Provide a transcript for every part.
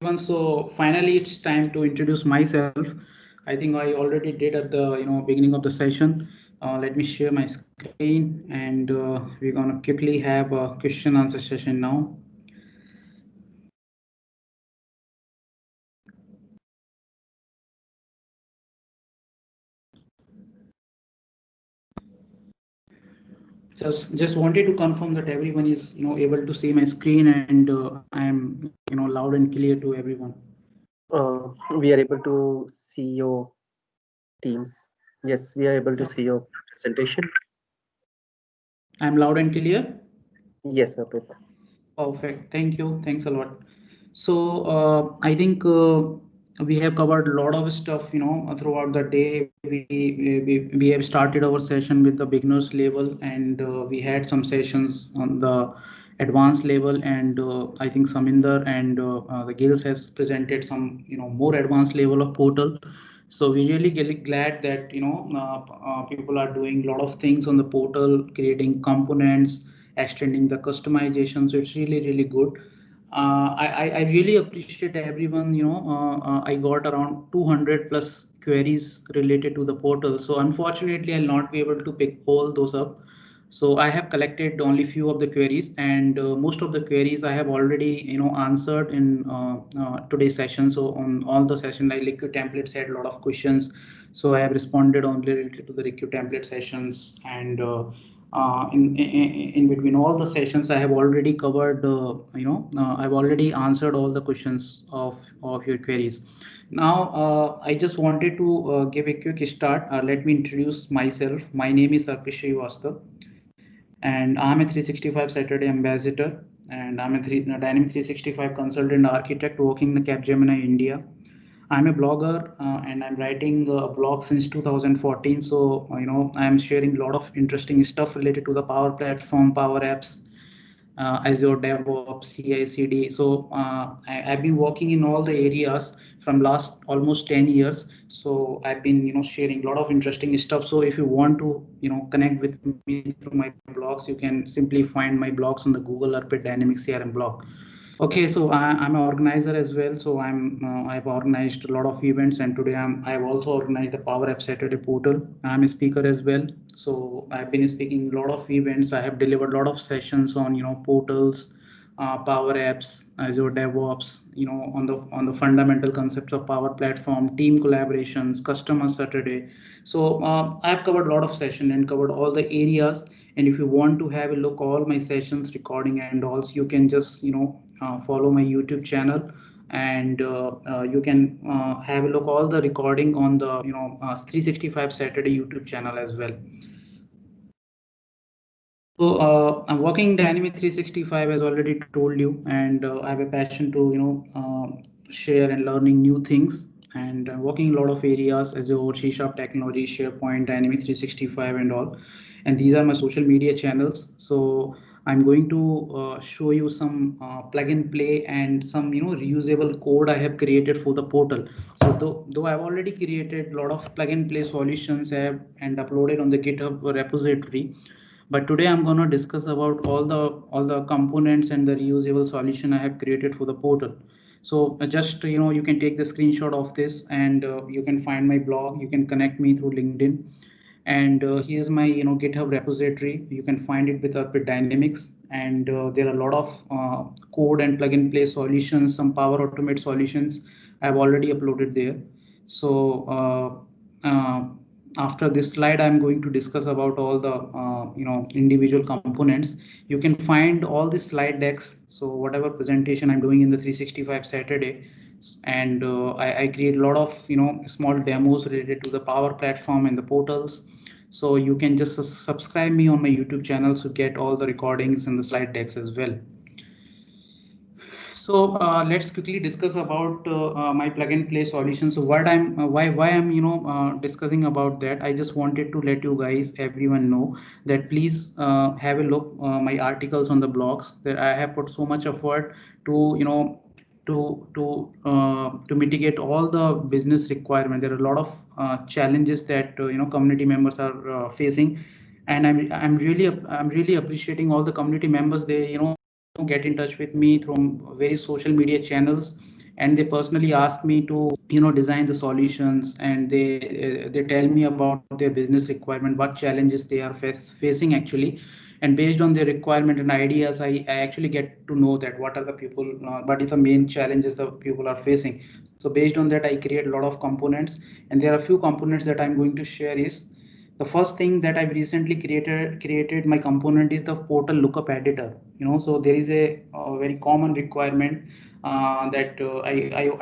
everyone. So finally, it's time to introduce myself. I think I already did at the beginning of the session. Let me share my screen, and we're gonna quickly have a question answer session now. Just wanted to confirm that everyone is able to see my screen, and I'm loud and clear to everyone. We are able to see your teams. Yes, we are able to see your presentation. I'm loud and clear. Yes, Arpit. Perfect. Thank you. Thanks a lot. So I think we have covered a lot of stuff, throughout the day. We have started our session with the beginners level, and we had some sessions on the advanced level, and I think Saminder and the Gills has presented some, more advanced level of portal. So we really get glad that people are doing a lot of things on the portal, creating components, extending the customization. So it's really good. I really appreciate everyone. I got around 200 plus queries related to the portal. So unfortunately, I'll not be able to pick all those up. So I have collected only few of the queries, and most of the queries I have already answered in today's session. So on all the session, like liquid templates had a lot of questions, so I have responded only related to the liquid template sessions, and in between all the sessions I have already covered, I've already answered all the questions of your queries. Now I just wanted to give a quick start. Let me introduce myself. My name is Arpish Srivastava, and I'm a 365 Saturday ambassador, and I'm a Dynamic 365 consultant architect working in Capgemini, India. I'm a blogger, and I'm writing a blog since 2014. So I'm sharing a lot of interesting stuff related to the Power Platform, Power Apps, Azure DevOps, CI/CD. So I've been working in all the areas from last almost 10 years. So I've been sharing a lot of interesting stuff. So if you want to connect with me through my blogs, you can simply find my blogs on the Google Earth Dynamics CRM blog. Okay, so I'm an organizer as well. So I've organized a lot of events, and today I've also organized the Power App Saturday portal. I'm a speaker as well. So I've been speaking a lot of events. I have delivered a lot of sessions on portals, Power Apps, Azure DevOps, on the fundamental concepts of Power Platform, team collaborations, Customer Saturday. So I've covered a lot of session and covered all the areas. And if you want to have a look all my sessions recording and also, you can just follow my YouTube channel, and you can have a look all the recording on the 365 Saturday YouTube channel as well. So I'm working Dynamic 365 as already told you, and I have a passion to share and learning new things, and working a lot of areas as a C Sharp technology, SharePoint, Dynamic 365, and all. And these are my social media channels. So I'm going to show you some plug and play and some reusable code I have created for the portal. So though I've already created a lot of plug and play solutions and uploaded on the GitHub repository, but today I'm going to discuss about all the components and the reusable solution I have created for the portal. So just you can take the screenshot of this, and you can find my blog. You can connect me through LinkedIn, and here's my GitHub repository. You can find it with Arpit Dynamics, and there are a lot of code and plug and play solutions, some Power Automate solutions I've already uploaded there. So after this slide, I'm going to discuss about all the individual components. You can find all the slide decks. So whatever presentation I'm doing in the 365 Saturday, and I create a lot of small demos related to the Power Platform and the portals. So you can just subscribe me on my YouTube channel to get all the recordings and the slide decks as well. So let's quickly discuss about my plug and play solution. So what why I'm discussing about that. I just wanted to let you guys, everyone, know that please have a look my articles on the blogs, that I have put so much effort to to mitigate all the business requirement. There are a lot of challenges that community members are facing, and I'm really appreciating all the community members. They get in touch with me through various social media channels, and they personally ask me to design the solutions, and they tell me about their business requirement, what challenges they are facing actually. And based on their requirement and ideas, I actually get to know that what are the people what is the main challenges the people are facing. So based on that, I create a lot of components, and there are a few components that I'm going to share. Is the first thing that I've recently created my component is the portal lookup editor. So there is a very common requirement that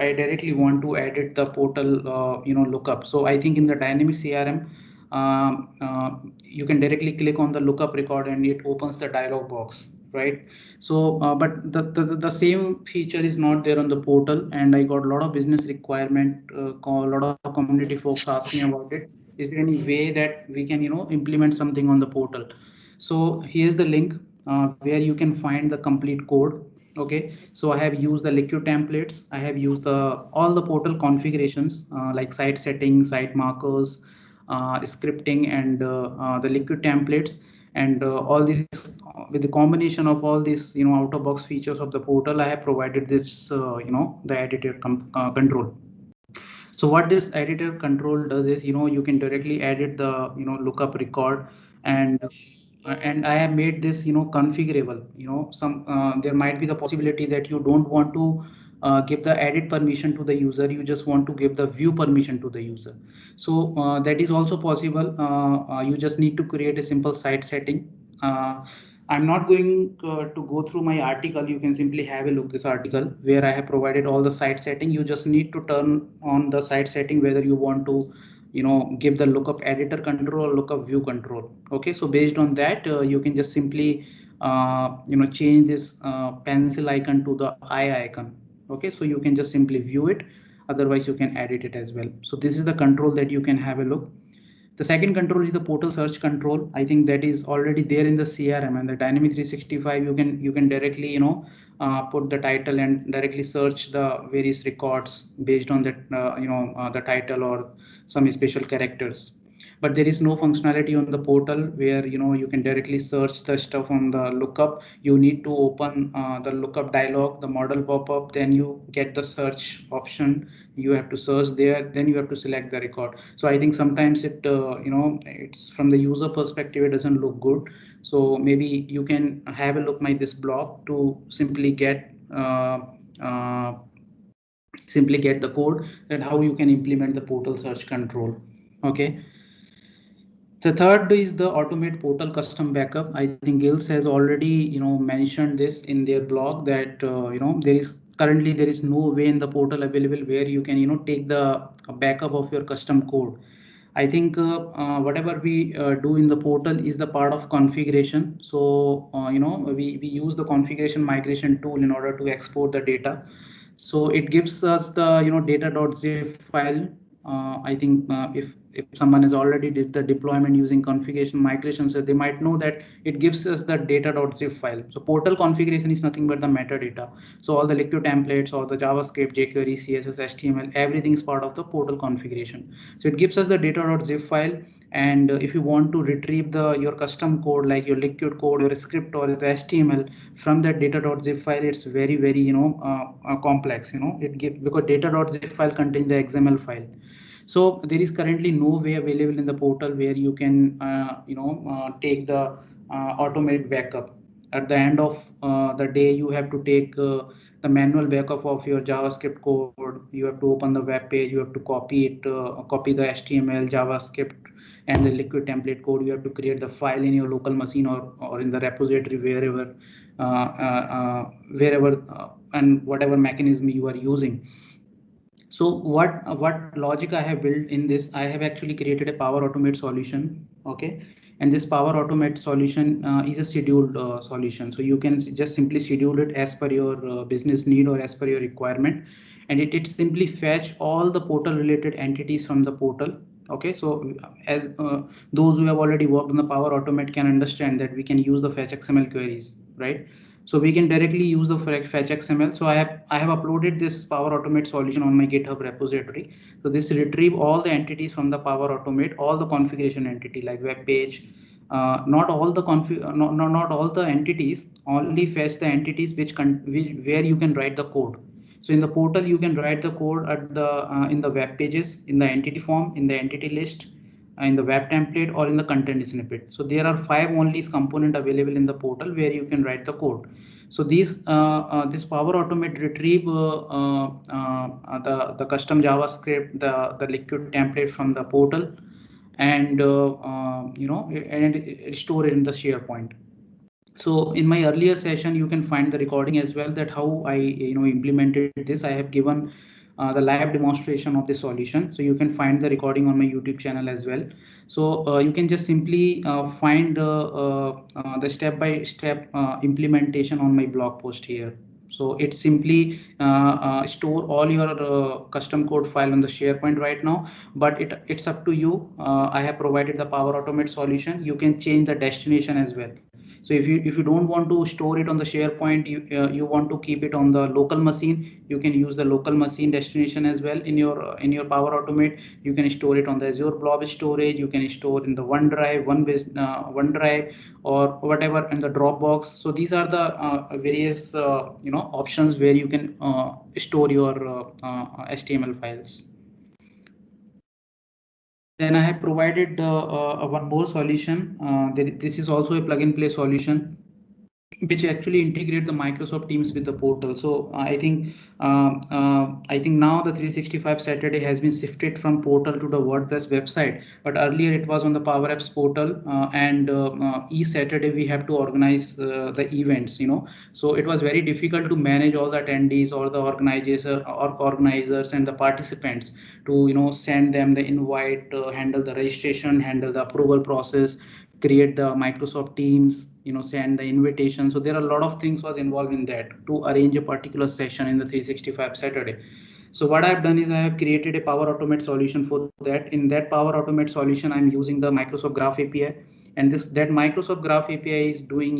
I directly want to edit the portal lookup. So I think in the dynamic CRM, you can directly click on the lookup record and it opens the dialog box, right? So but the same feature is not there on the portal, and I got a lot of business requirement, a lot of community folks asking about it. Is there any way that we can implement something on the portal? So here's the link where you can find the complete code. Okay, so I have used the liquid templates, I have used the all the portal configurations like site settings, site markers, scripting, and the liquid templates, and all these with the combination of all these out of box features of the portal, I have provided this the editor control. So what this editor control does is, you can directly edit the lookup record, and I have made this configurable. Some there might be the possibility that you don't want to give the edit permission to the user, you just want to give the view permission to the user. So that is also possible. You just need to create a simple site setting. I'm not going to go through my article. You can simply have a look this article where I have provided all the site setting. You just need to turn on the site setting whether you want to give the lookup editor control or lookup view control. Okay, so based on that, you can just simply change this pencil icon to the eye icon. Okay, so you can just simply view it, otherwise you can edit it as well. So this is the control that you can have a look. The second control is the portal search control. I think that is already there in the CRM and the Dynamics 365. You can directly put the title and directly search the various records based on that the title or some special characters. But there is no functionality on the portal where you can directly search the stuff on the lookup. You need to open the lookup dialog, the model pop up, then you get the search option. You have to search there, then you have to select the record. So I think sometimes it's from the user perspective, it doesn't look good. So maybe you can have a look my this blog to uh, simply get the code that how you can implement the portal search control. Okay, the third is the automate portal custom backup. I think Gills has already mentioned this in their blog that there is no way in the portal available where you can take the backup of your custom code. I think whatever we do in the portal is the part of configuration. So we use the configuration migration tool in order to export the data. So it gives us the data.zip file. I think if someone has already did the deployment using configuration migration, so they might know that it gives us the data.zip file. So portal configuration is nothing but the metadata. So all the liquid templates, all the JavaScript, jQuery, CSS, HTML, everything is part of the portal configuration. So it gives us the data.zip file, and if you want to retrieve the your custom code like your liquid code, your script, or the HTML from that data.zip file, it's very complex. Because data.zip file contains the XML file. So there is currently no way available in the portal where you can take the automate backup. At the end of the day, you have to take the manual backup of your JavaScript code. You have to open the web page, you have to copy it, copy the HTML, JavaScript, and the liquid template code. You have to create the file in your local machine, or in the repository, wherever and whatever mechanism you are using. So what logic I have built in this, I have actually created a Power Automate solution. Okay, and this Power Automate solution is a scheduled solution. So you can just simply schedule it as per your business need or as per your requirement, and it simply fetch all the portal related entities from the portal. Okay, so as those who have already worked on the Power Automate can understand that we can use the fetch XML queries, right? So we can directly use the fetch XML. So I have uploaded this Power Automate solution on my GitHub repository. So this retrieve all the entities from the Power Automate, all the configuration entity like web page, not all the not all the entities, only fetch the entities which where you can write the code. So in the portal, you can write the code at the in the web pages, in the entity form, in the entity list, in the web template, or in the content snippet. So there are five only component available in the portal where you can write the code. So this Power Automate retrieve the custom JavaScript, the liquid template from the portal, and store it in the SharePoint. So in my earlier session, you can find the recording as well, that how I implemented this. I have given the live demonstration of the solution, so you can find the recording on my YouTube channel as well. So you can just simply find the step by step implementation on my blog post here. So it simply store all your custom code file on the SharePoint right now, but it's up to you. I have provided the Power Automate solution. You can change the destination as well. So if you don't want to store it on the SharePoint, you want to keep it on the local machine, you can use the local machine destination as well in your Power Automate. You can store it on the Azure Blob Storage, you can store in the OneDrive, OneDrive, or whatever in the Dropbox. So these are the various options where you can store your HTML files. Then I have provided one more solution. This is also a plug and play solution which actually integrate the Microsoft Teams with the portal. So I think now the 365 Saturday has been shifted from portal to the WordPress website, but earlier it was on the PowerApps portal, and each Saturday we have to organize the events. So it was very difficult to manage all the attendees, or the organizers and the participants, to send them the invite, handle the registration, handle the approval process, create the Microsoft Teams, send the invitation. So there are a lot of things was involved in that to arrange a particular session in the 365 Saturday. So what I've done is I have created a Power Automate solution for that. In that Power Automate solution, I'm using the Microsoft Graph API, and this that Microsoft Graph API is doing,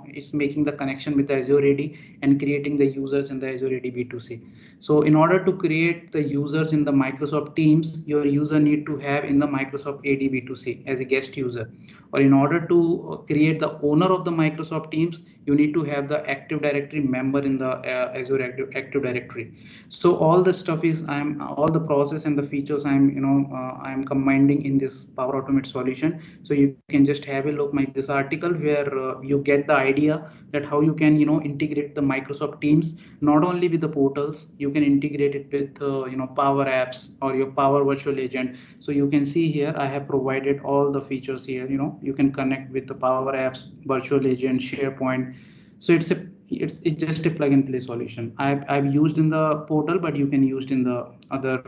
it's making the connection with the Azure AD and creating the users in the Azure AD B2C. So in order to create the users in the Microsoft Teams, your user need to have in the Microsoft AD B2C as a guest user. Or in order to create the owner of the Microsoft Teams, you need to have the Active Directory member in the Azure Active Directory. So all the stuff is all the process and the features I'm combining in this Power Automate solution. So you can just have a look my this article where you get the idea that how you can integrate the Microsoft Teams not only with the portals. You can integrate it with Power Apps or your Power Virtual Agent. So you can see here I have provided all the features here. You can connect with the Power Apps, Virtual Agent, SharePoint. So it's just a plug and play solution. I've used in the portal, but you can use in the other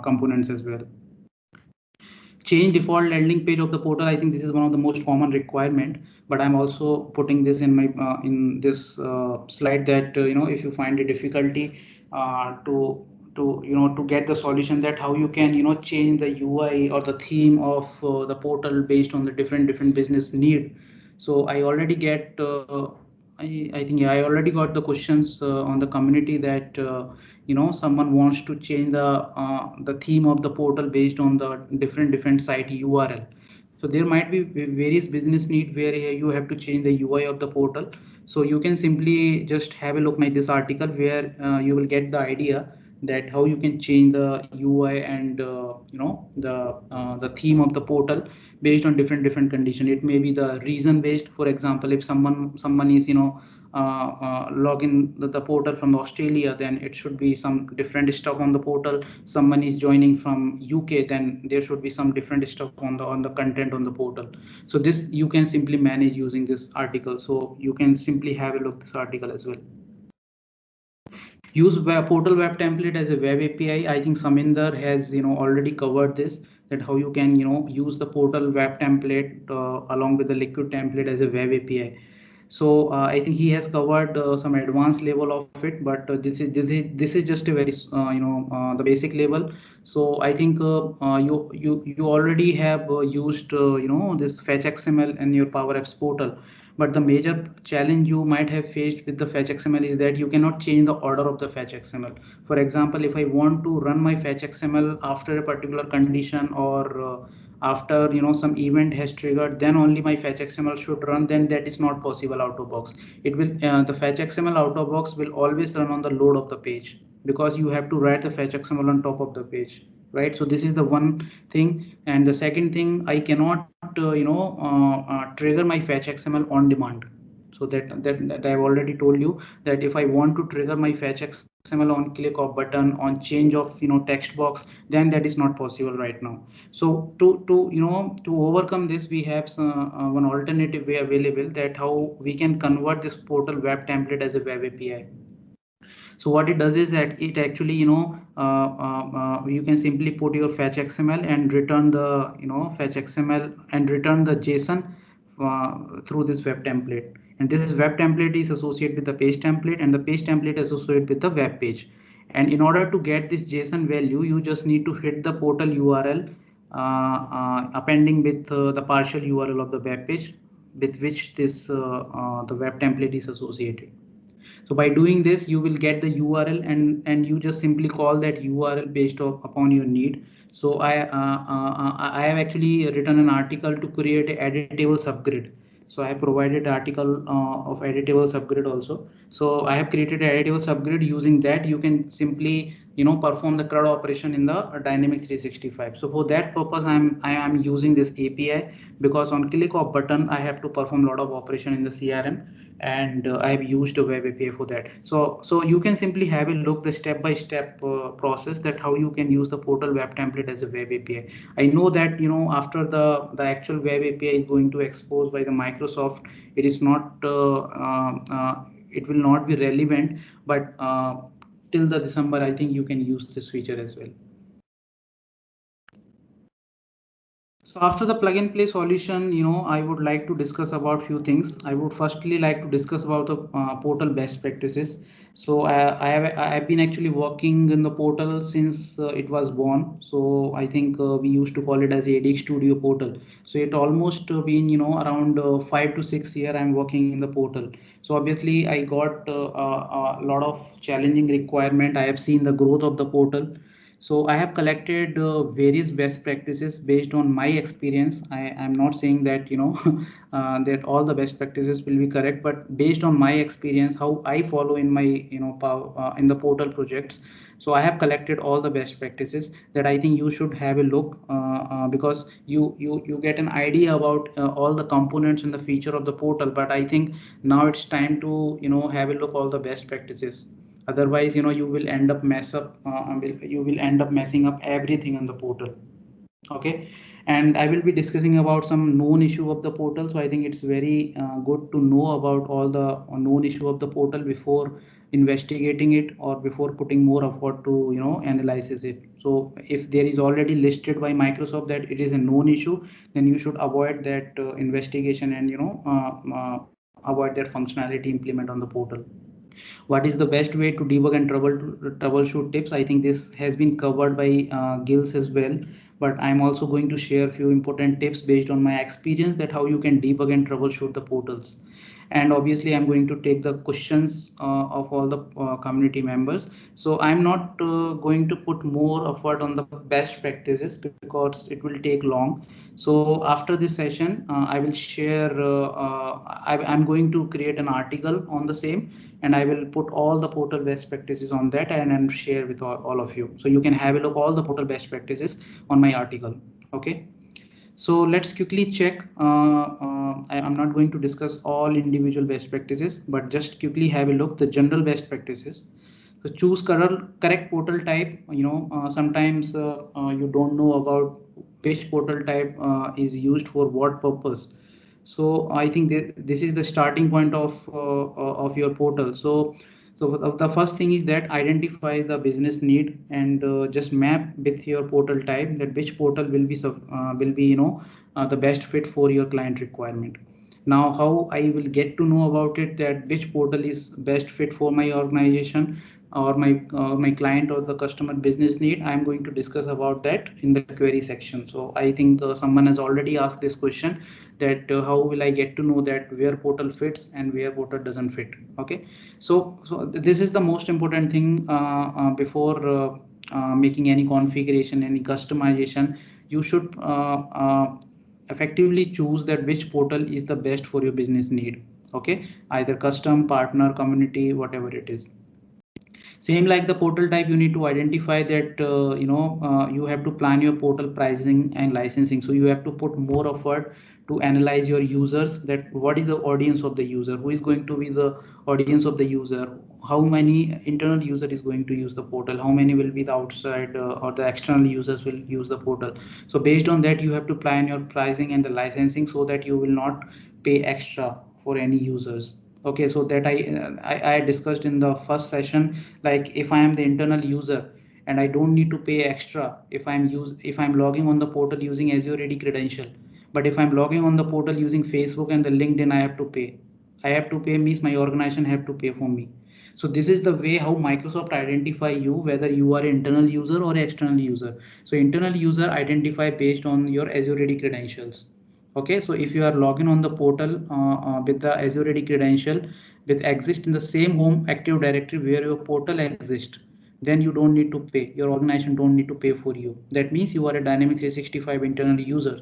components as well. Change default landing page of the portal. I think this is one of the most common requirement, but I'm also putting this in my in this slide that if you find a difficulty to get the solution, that how you can change the UI or the theme of the portal based on the different business need. So I already get I think yeah, I already got the questions on the community that someone wants to change the theme of the portal based on the different site URL. So there might be various business need where you have to change the UI of the portal. So you can simply just have a look at this article where you will get the idea that how you can change the UI and the theme of the portal based on different condition. It may be the region based. For example, if someone is log in the portal from Australia, then it should be some different stuff on the portal. Someone is joining from UK, then there should be some different stuff on the content on the portal. So this you can simply manage using this article. So you can simply have a look this article as well. Use portal web template as a web API. I think Saminder has already covered this, that how you can use the portal web template along with the liquid template as a web API. So I think he has covered some advanced level of it, but this is just a very the basic level. So I think you already have used this fetch XML in your Power Apps portal. But the major challenge you might have faced with the fetch XML is that you cannot change the order of the fetch XML. For example, if I want to run my fetch XML after a particular condition, or after some event has triggered, then only my fetch xml should run, then that is not possible out of box. It will the fetch xml out of box will always run on the load of the page, because you have to write the fetch xml on top of the page, right? So this is the one thing. And the second thing, I cannot trigger my fetch xml on demand. So that I've already told you, that if I want to trigger my fetch xml on click of button, on change of text box, then that is not possible right now. So to overcome this, we have one alternative way available, that how we can convert this portal web template as a web api. So what it does is that it actually you can simply put your fetch xml and return the fetch xml and return the json through this web template. And this web template is associated with the page template, and the page template is associated with the web page. And in order to get this json value, you just need to hit the portal url appending with the partial url of the web page with which this the web template is associated. So by doing this, you will get the URL, and you just simply call that URL based upon your need. So I have actually written an article to create a editable subgrid. So I have provided article of editable subgrid also. So I have created an editable subgrid. Using that, you can simply perform the CRUD operation in the dynamic 365. So for that purpose, I am using this API, because on click of button I have to perform a lot of operation in the CRM, and I have used a web API for that. So you can simply have a look the step by step process, that how you can use the portal web template as a web API. I know that after the actual web API is going to expose by the Microsoft, it is not it will not be relevant, but till the December, I think you can use this feature as well. So after the plug and play solution, I would like to discuss about few things. I would firstly like to discuss about the portal best practices. So I have been actually working in the portal since it was born. So I think we used to call it as ADX Studio portal. So it almost been around 5 to 6 year I'm working in the portal. So obviously I got a lot of challenging requirement. I have seen the growth of the portal. So I have collected various best practices based on my experience. I'm not saying that that all the best practices will be correct, but based on my experience, how I follow in my in the portal projects. So I have collected all the best practices that I think you should have a look, because you get an idea about all the components and the feature of the portal. But I think now it's time to have a look all the best practices. Otherwise you will end up you will end up messing up everything on the portal. Okay. And I will be discussing about some known issue of the portal. So I think it's very good to know about all the known issue of the portal before investigating it, or before putting more effort to analyze it. So if there is already listed by Microsoft that it is a known issue, then you should avoid that investigation, and avoid that functionality implement on the portal. What is the best way to debug and troubleshoot tips? I think this has been covered by Gills as well, but I'm also going to share a few important tips based on my experience, that how you can debug and troubleshoot the portals. And obviously I'm going to take the questions of all the community members. So I'm not going to put more effort on the best practices, because it will take long. So after this session I will share I'm going to create an article on the same, and I will put all the portal best practices on that, and share with all of you. So you can have a look all the portal best practices on my article. Okay. So let's quickly check. I'm not going to discuss all individual best practices, but just quickly have a look the general best practices. So choose correct portal type. Sometimes you don't know about which portal type is used for what purpose. So I think this is the starting point of your portal. So the first thing is that identify the business need, and just map with your portal type that which portal will be the best fit for your client requirement. Now how I will get to know about it, that which portal is best fit for my organization, or my client or the customer business need, I'm going to discuss about that in the query section. So I think someone has already asked this question, that how will I get to know that where portal fits and where portal doesn't fit. Okay. So this is the most important thing before making any configuration, any customization. you should effectively choose that which portal is the best for your business need. Okay, either custom, partner, community, whatever it is. Same like the portal type, you need to identify that you have to plan your portal pricing and licensing. So you have to put more effort to analyze your users, that what is the audience of the user, who is going to be the audience of the user, how many internal user is going to use the portal, how many will be the outside or the external users will use the portal. So based on that, you have to plan your pricing and the licensing so that you will not pay extra for any users. Okay, so that I discussed in the first session, like if I am the internal user and I don't need to pay extra if I'm logging on the portal using Azure ready credential. But if I'm logging on the portal using Facebook and the LinkedIn, I have to pay means my organization have to pay for me. So this is the way how Microsoft identify you, whether you are internal user or external user. So internal user identify based on your Azure ready credentials. Okay, so if you are logging on the portal with the Azure ready credential with exist in the same home active directory where your portal exists, then you don't need to pay, your organization don't need to pay for you. That means you are a Dynamics 365 internal user.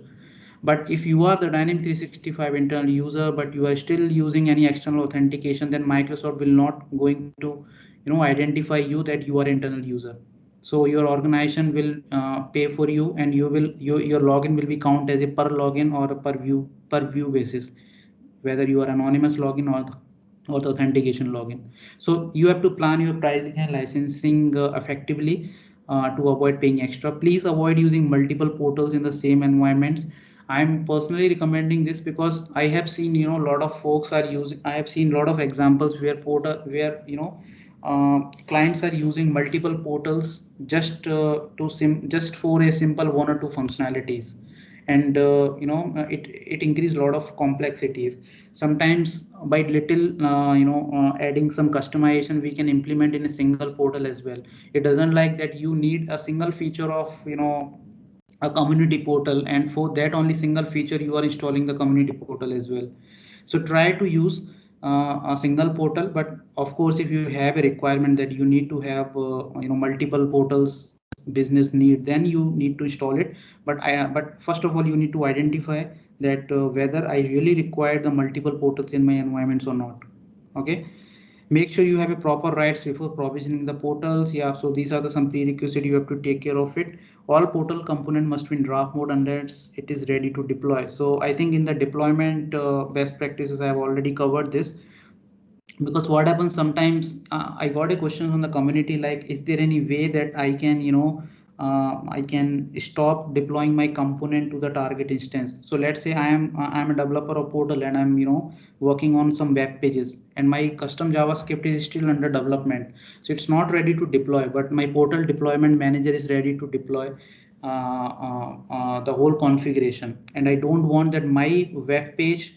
But if you are the Dynamics 365 internal user but you are still using any external authentication, then Microsoft will not going to identify you that you are internal user. So your organization will pay for you, and your login will be count as a per login or a per view basis, whether you are anonymous login or the authentication login. So you have to plan your pricing and licensing effectively to avoid paying extra. Please avoid using multiple portals in the same environments. I'm personally recommending this because I have seen a lot of folks are using. I have seen a lot of examples where portal where clients are using multiple portals just for a simple one or two functionalities, and it increases a lot of complexities. Sometimes by little adding some customization we can implement in a single portal as well. It doesn't like that you need a single feature of a community portal, and for that only single feature you are installing the community portal as well. So try to use a single portal, but of course if you have a requirement that you need to have multiple portals business need, then you need to install it. But first of all you need to identify that whether I really require the multiple portals in my environments or not. Okay, make sure you have a proper rights before provisioning the portals. Yeah, so these are the some prerequisites you have to take care of it. All portal component must be in draft mode unless it is ready to deploy. So I think in the deployment best practices I have already covered this. Because what happens sometimes, I got a question from the community, like is there any way that I can I can stop deploying my component to the target instance. So let's say I'm a developer of portal and I'm working on some web pages, and my custom JavaScript is still under development, so it's not ready to deploy, but my portal deployment manager is ready to deploy the whole configuration, and I don't want that my web page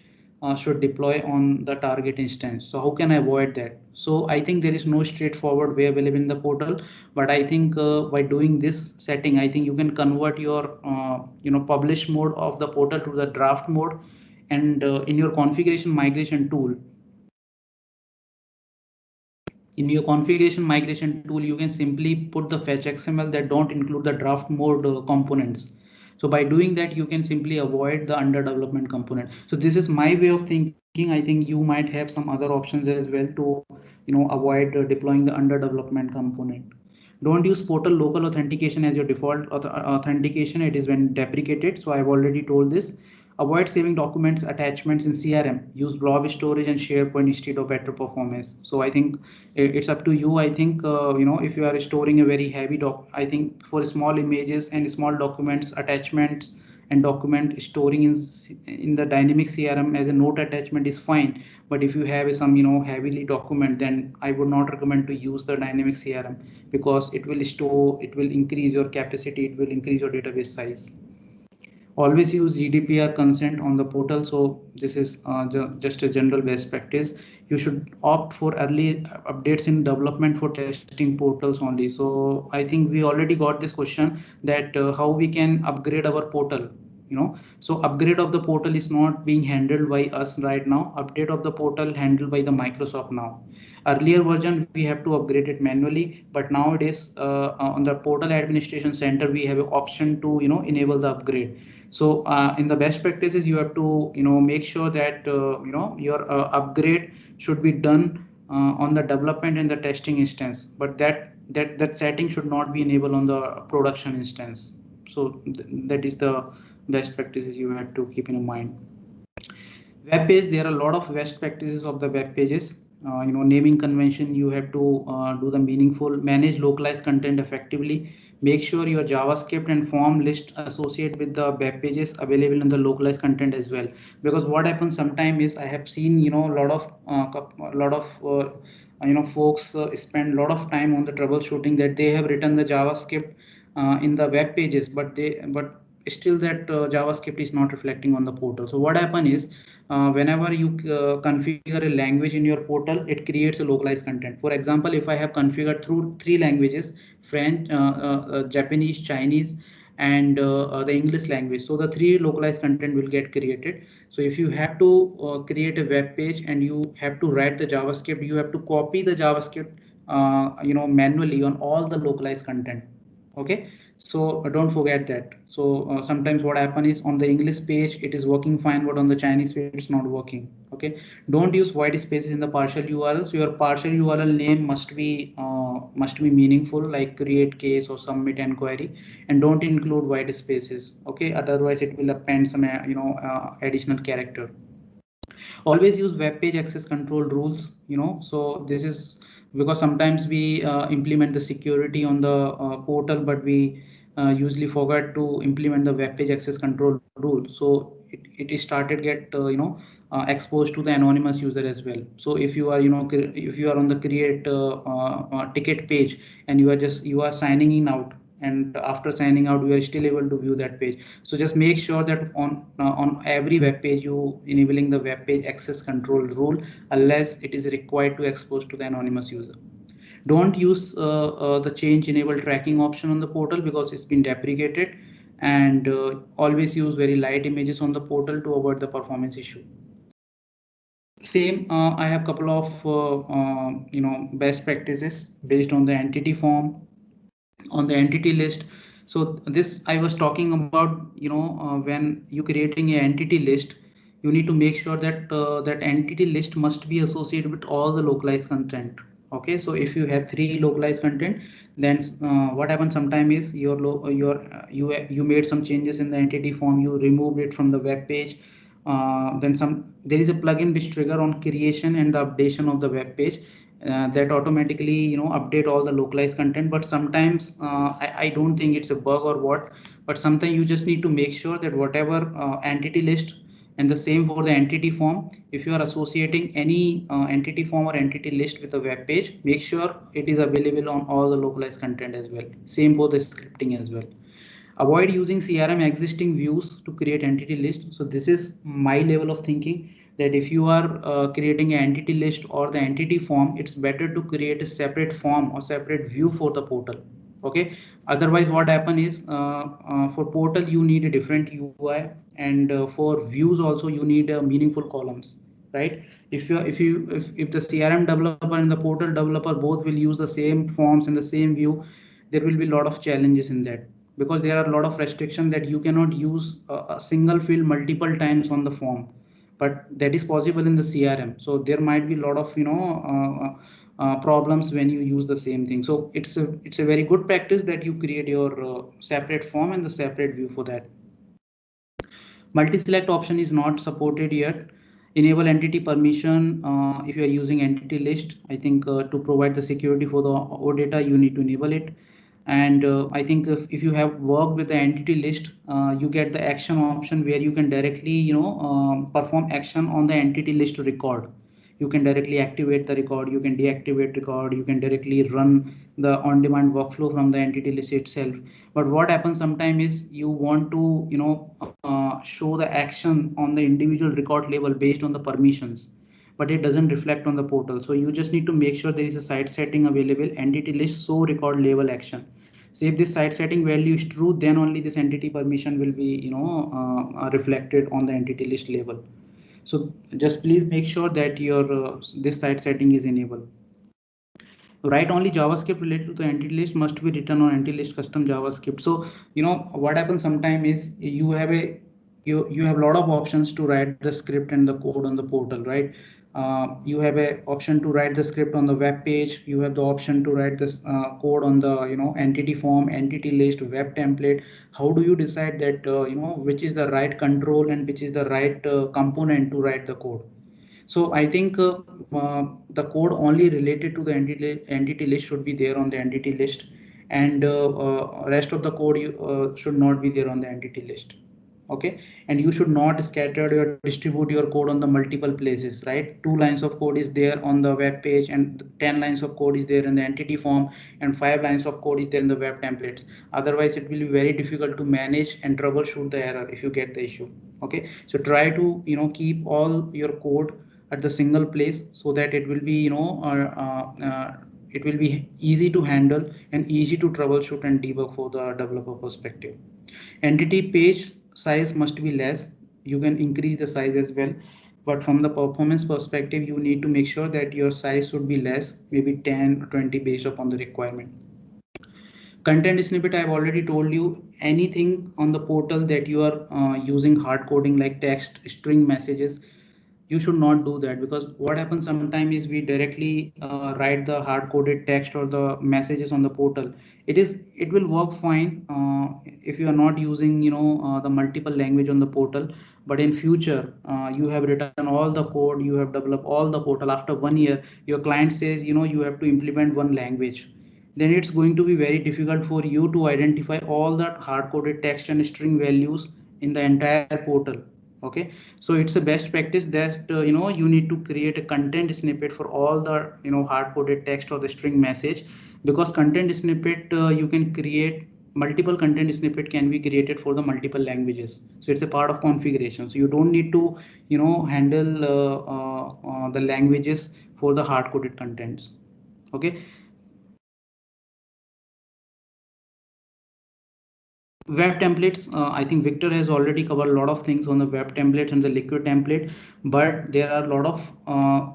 should deploy on the target instance. So how can I avoid that? So I think there is no straightforward way available in the portal, but I think by doing this setting, I think you can convert your publish mode of the portal to the draft mode, and in your configuration migration tool, you can simply put the fetch XML that don't include the draft mode components. So by doing that you can simply avoid the under development component. So this is my way of thinking. I think you might have some other options as well to avoid deploying the under development component. Don't use portal local authentication as your default authentication. It is when deprecated. So I've already told this. Avoid saving documents attachments in CRM. Use blob storage and SharePoint instead of better performance. So I think it's up to you. I think if you are storing a very heavy doc, I think for small images and small documents, attachments and document storing in the dynamic CRM as a note attachment is fine. But if you have some heavily document, then I would not recommend to use the dynamic CRM, because it will increase your capacity, it will increase your database size. Always use GDPR consent on the portal. So this is just a general best practice. You should opt for early updates in development for testing portals only. So I think we already got this question that how we can upgrade our portal. So upgrade of the portal is not being handled by us right now. Update of the portal handled by the Microsoft now. Earlier version we have to upgrade it manually, but nowadays on the portal administration center we have an option to enable the upgrade. So in the best practices you have to make sure that your upgrade should be done on the development and the testing instance, but that setting should not be enabled on the production instance. So that is the best practices you have to keep in mind. Web page, there are a lot of best practices of the web pages. Naming convention, you have to do the meaningful, manage localized content effectively, make sure your JavaScript and form list associate with the web pages available in the localized content as well. Because what happens sometimes is I have seen a lot of folks spend a lot of time on the troubleshooting that they have written the JavaScript in the web pages, but still that JavaScript is not reflecting on the portal. So what happen is whenever you configure a language in your portal, it creates a localized content. For example, if I have configured through three languages, French, Japanese, Chinese, and the English language, so the three localized content will get created. So if you have to create a web page and you have to write the JavaScript, you have to copy the JavaScript manually on all the localized content. Okay, so don't forget that. So sometimes what happen is on the English page it is working fine, but on the Chinese page it's not working. Okay, don't use white spaces in the partial URLs. Your partial URL name must be meaningful, like create case or submit inquiry, and don't include white spaces. Okay, otherwise it will append some additional character. Always use web page access control rules. So this is because sometimes we implement the security on the portal, but we usually forget to implement the web page access control rule. So it is started get exposed to the anonymous user as well. So if you are if you are on the create ticket page and you are signing in out, and after signing out you are still able to view that page. So just make sure that on every web page you enabling the web page access control rule, unless it is required to expose to the anonymous user. Don't use the change enable tracking option on the portal because it's been deprecated, and always use very light images on the portal to avoid the performance issue. Same, I have couple of best practices based on the entity form, on the entity list. So this I was talking about, when you creating a entity list, you need to make sure that that entity list must be associated with all the localized content. Okay, so if you have three localized content, then what happens sometime is you made some changes in the entity form, you removed it from the web page. Then there is a plugin which trigger on creation and the updation of the web page, that automatically update all the localized content. But sometimes I don't think it's a bug or what, but sometimes you just need to make sure that whatever entity list, and the same for the entity form, if you are associating any entity form or entity list with a web page, make sure it is available on all the localized content as well. Same for the scripting as well. Avoid using CRM existing views to create entity list. So this is my level of thinking, that if you are creating an entity list or the entity form, it's better to create a separate form or separate view for the portal. Okay, otherwise what happen is for portal you need a different UI, and for views also you need meaningful columns, right? If the CRM developer and the portal developer both will use the same forms and the same view, there will be a lot of challenges in that, because there are a lot of restrictions that you cannot use a single field multiple times on the form, but that is possible in the CRM. So there might be a lot of problems when you use the same thing. So it's a very good practice that you create your separate form and the separate view for that. Multi-select option is not supported yet. Enable entity permission if you are using entity list. I think to provide the security for the OData, you need to enable it. And I think if you have worked with the entity list, you get the action option where you can directly perform action on the entity list record. You can directly activate the record, you can deactivate record, you can directly run the on-demand workflow from the entity list itself. But what happens sometimes is you want to show the action on the individual record level based on the permissions, but it doesn't reflect on the portal. So you just need to make sure there is a site setting available, entity list show record level action. So if this site setting value is true, then only this entity permission will be, reflected on the entity list level. So just please make sure that your this site setting is enabled. Write only JavaScript related to the entity list must be written on entity list custom JavaScript. So what happens sometime is you have a lot of options to write the script and the code on the portal, right? You have a option to write the script on the web page. You have the option to write this code on the entity form, entity list, web template. How do you decide that which is the right control and which is the right component to write the code? So I think the code only related to the entity list should be there on the entity list, and rest of the code should not be there on the entity list. Okay, and you should not scatter or distribute your code on the multiple places, right? 2 lines of code is there on the web page, and 10 lines of code is there in the entity form, and 5 lines of code is there in the web templates. Otherwise it will be very difficult to manage and troubleshoot the error if you get the issue. Okay, so try to keep all your code at the single place, so that it will be it will be easy to handle and easy to troubleshoot and debug for the developer perspective. Entity page size must be less. You can increase the size as well, but from the performance perspective you need to make sure that your size should be less, maybe 10 or 20 based upon the requirement. Content snippet, I've already told you. Anything on the portal that you are using hard coding like text string messages, you should not do that, because what happens sometimes is we directly write the hard coded text or the messages on the portal. It will work fine if you are not using the multiple language on the portal. But in future you have written all the code, you have developed all the portal. After 1 year your client says you have to implement one language, then it's going to be very difficult for you to identify all that hard coded text and string values in the entire portal. Okay, so it's a best practice that you need to create a content snippet for all the hard coded text or the string message. Because content snippet you can create multiple content snippet can be created for the multiple languages, so it's a part of configuration. So you don't need to handle the languages for the hard coded contents. Okay. Web templates, I think Victor has already covered a lot of things on the web template and the liquid template, but there are a lot of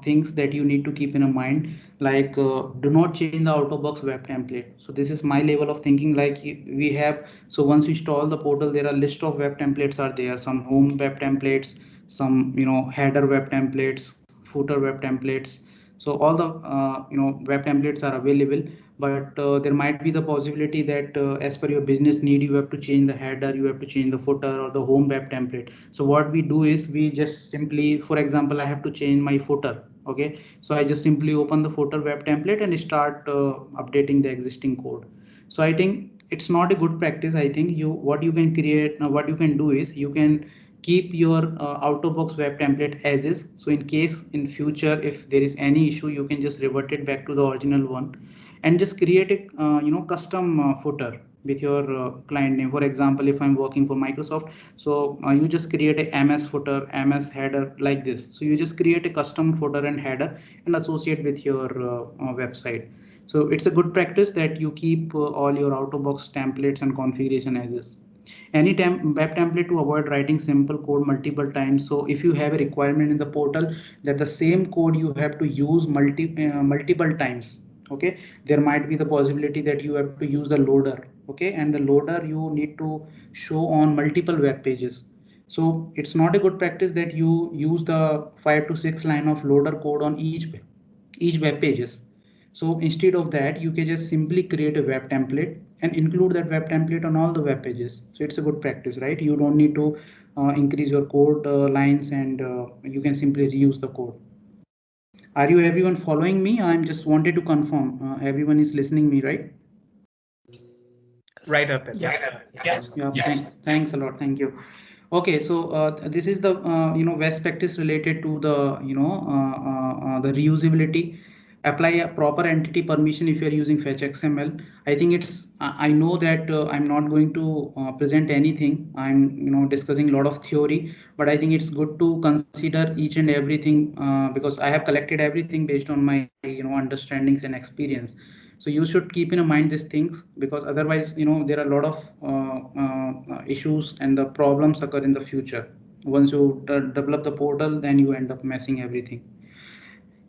things that you need to keep in mind, like do not change the out of box web template. So this is my level of thinking. Like we have, so once we install the portal, there are list of web templates are there, some home web templates, some header web templates, footer web templates. So all the web templates are available, but there might be the possibility that as per your business need you have to change the header, you have to change the footer or the home web template. So what we do is we just simply, for example, I have to change my footer. Okay, so I just simply open the footer web template and start updating the existing code. So I think it's not a good practice. I think you what you can create now, what you can do is you can keep your out of box web template as is. So in case in future if there is any issue, you can just revert it back to the original one and just create a custom footer with your client name. For example, if I'm working for Microsoft, so you just create a ms footer, ms header, like this. So you just create a custom footer and header and associate with your website. So it's a good practice that you keep all your out of box templates and configuration as is. Any web template to avoid writing simple code multiple times. So if you have a requirement in the portal that the same code you have to use multiple times, okay, there might be the possibility that you have to use the loader. Okay, and the loader you need to show on multiple web pages. So it's not a good practice that you use the 5 to 6 line of loader code on each web pages. So instead of that, you can just simply create a web template and include that web template on all the web pages. So it's a good practice, right? You don't need to increase your code lines, and you can simply reuse the code. Are you everyone following me? I'm just wanted to confirm everyone is listening me, right? Yes. Right, Arpit. Yes. Yeah, thanks a lot. Thank you. Okay, so this is the best practice related to the the reusability. apply a proper entity permission if you are using fetch xml. I think it's I know that I'm not going to present anything. I'm discussing a lot of theory, but I think it's good to consider each and everything, because I have collected everything based on my understandings and experience. So you should keep in mind these things, because otherwise there are a lot of issues and the problems occur in the future. Once you develop the portal, then you end up messing everything.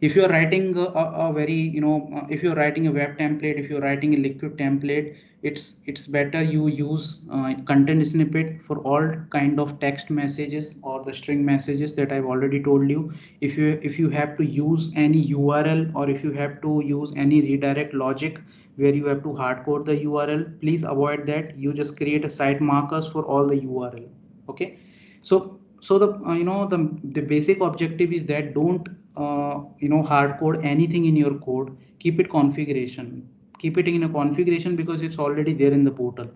If you're writing a very if you're writing a web template, if you're writing a liquid template, it's better you use content snippet for all kind of text messages or the string messages that I've already told you. If you have to use any url, or if you have to use any redirect logic where you have to hard code the url, please avoid that. You just create a site markers for all the url. Okay. So the the basic objective is that don't hard code anything in your code. Keep it configuration. Keep it in a configuration because it's already there in the portal.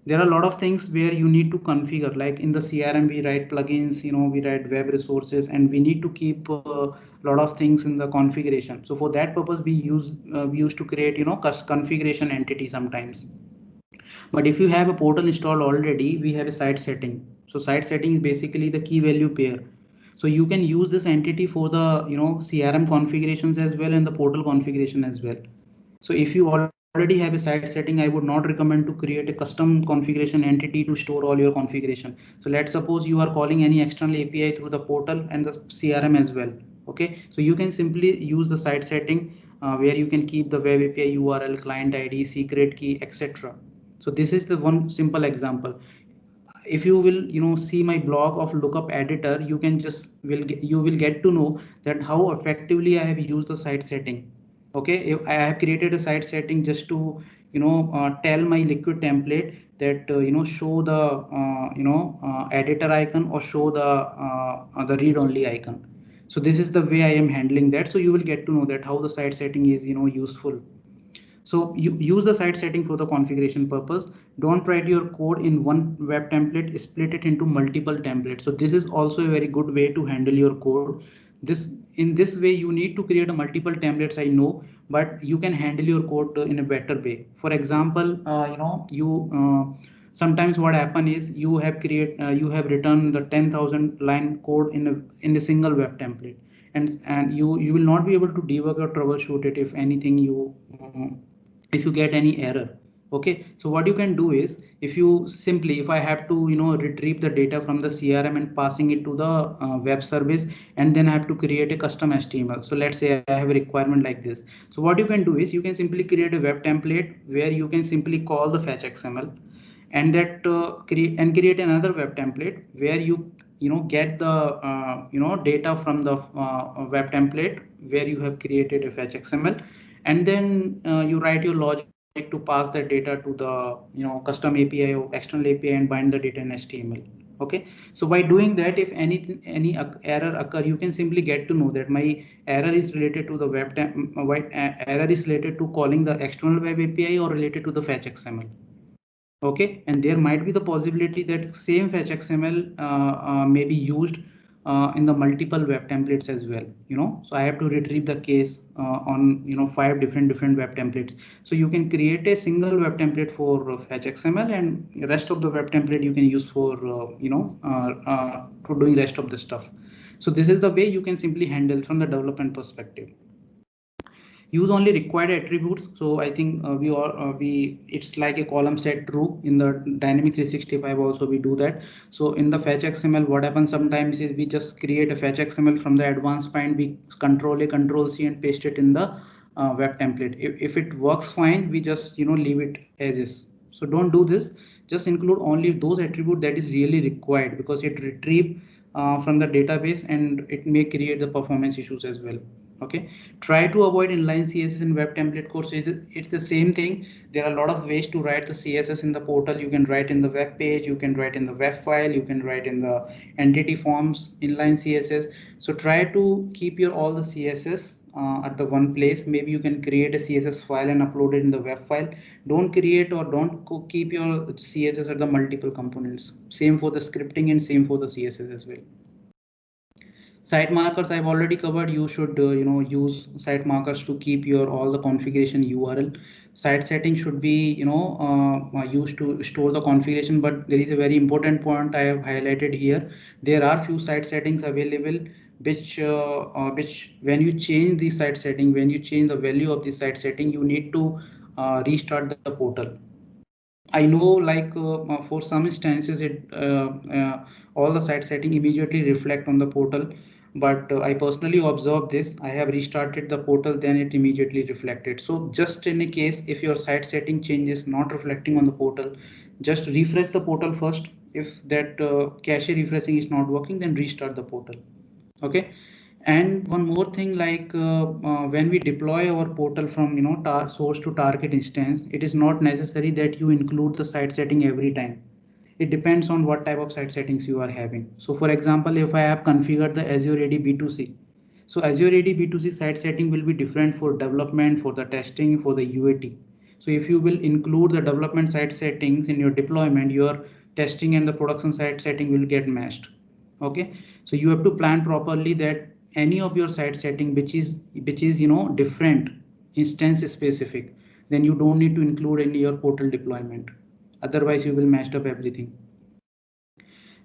There are a lot of things where you need to configure, like in the crm we write plugins, we write web resources, and we need to keep a lot of things in the configuration. So for that purpose we used to create configuration entity sometimes. But if you have a portal installed already, we have a site setting. So site setting is basically the key value pair. So you can use this entity for the crm configurations as well and the portal configuration as well. So if you already have a site setting, I would not recommend to create a custom configuration entity to store all your configuration. So let's suppose you are calling any external api through the portal and the crm as well. Okay, so you can simply use the site setting, where you can keep the web api url, client id, secret key, etc. So this is the one simple example. If you will see my blog of lookup editor, you can just you will get to know that how effectively I have used the site setting. Okay, if I have created a site setting just to tell my liquid template that show the editor icon, or show the read only icon. So this is the way I am handling that. So you will get to know that how the site setting is useful. So you use the site setting for the configuration purpose. Don't write your code in one web template, split it into multiple templates. So this is also a very good way to handle your code. This In this way you need to create a multiple templates, I know, but you can handle your code in a better way. For example, you sometimes what happen is you have written the 10,000 line code in a single web template, and you will not be able to debug or troubleshoot it if anything if you get any error. Okay, so what you can do is, if you simply, if I have to retrieve the data from the crm and passing it to the web service, and then I have to create a custom html. So let's say I have a requirement like this. So what you can do is, you can simply create a web template where you can simply call the fetch xml, and that create another web template where you get the data from the web template where you have created a fetch xml, and then you write your logic to pass that data to the custom api or external api and bind the data in html. Okay, so by doing that, if any error occur, you can simply get to know that my error is related to the error is related to calling the external web api or related to the fetch xml. Okay, and there might be the possibility that same fetch xml may be used in the multiple web templates as well. So I have to retrieve the case on 5 different web templates. So you can create a single web template for fetch xml, and rest of the web template you can use for for doing rest of the stuff. So this is the way you can simply handle from the development perspective. Use only required attributes. So I think we it's like a column set true in the dynamic 365 also we do that. So in the fetch xml, what happens sometimes is we just create a fetch xml from the advanced point, we control a control c and paste it in the web template. If it works fine, we just leave it as is. So don't do this. Just include only those attributes that is really required, because it retrieve from the database and it may create the performance issues as well. Okay, try to avoid inline css in web template code. So it's the same thing. There are a lot of ways to write the css in the portal. You can write in the web page, you can write in the web file, you can write in the entity forms inline css. So try to keep your all the css at the one place. Maybe you can create a css file and upload it in the web file. Don't create or don't keep your css at the multiple components. Same for the scripting and same for the css as well. Site markers I've already covered. You should use site markers to keep your all the configuration URL. Site setting should be used to store the configuration, but there is a very important point I have highlighted here. There are few site settings available which when you change the site setting, when you change the value of the site setting, you need to restart the portal. I know, like for some instances, all the site setting immediately reflect on the portal, but I personally observed this. I have restarted the portal, then it immediately reflected. So just in a case, if your site setting changes not reflecting on the portal, just refresh the portal first. If that cache refreshing is not working, then restart the portal. Okay. And one more thing, like when we deploy our portal from source to target instance, it is not necessary that you include the site setting every time. It depends on what type of site settings you are having. So for example, if I have configured the Azure AD B2C, so Azure AD B2C site setting will be different for development, for the testing, for the UAT. So if you will include the development site settings in your deployment, your testing and the production site setting will get meshed. Okay, so you have to plan properly that any of your site setting which is different, instance specific, then you don't need to include in your portal deployment. Otherwise you will mess up everything.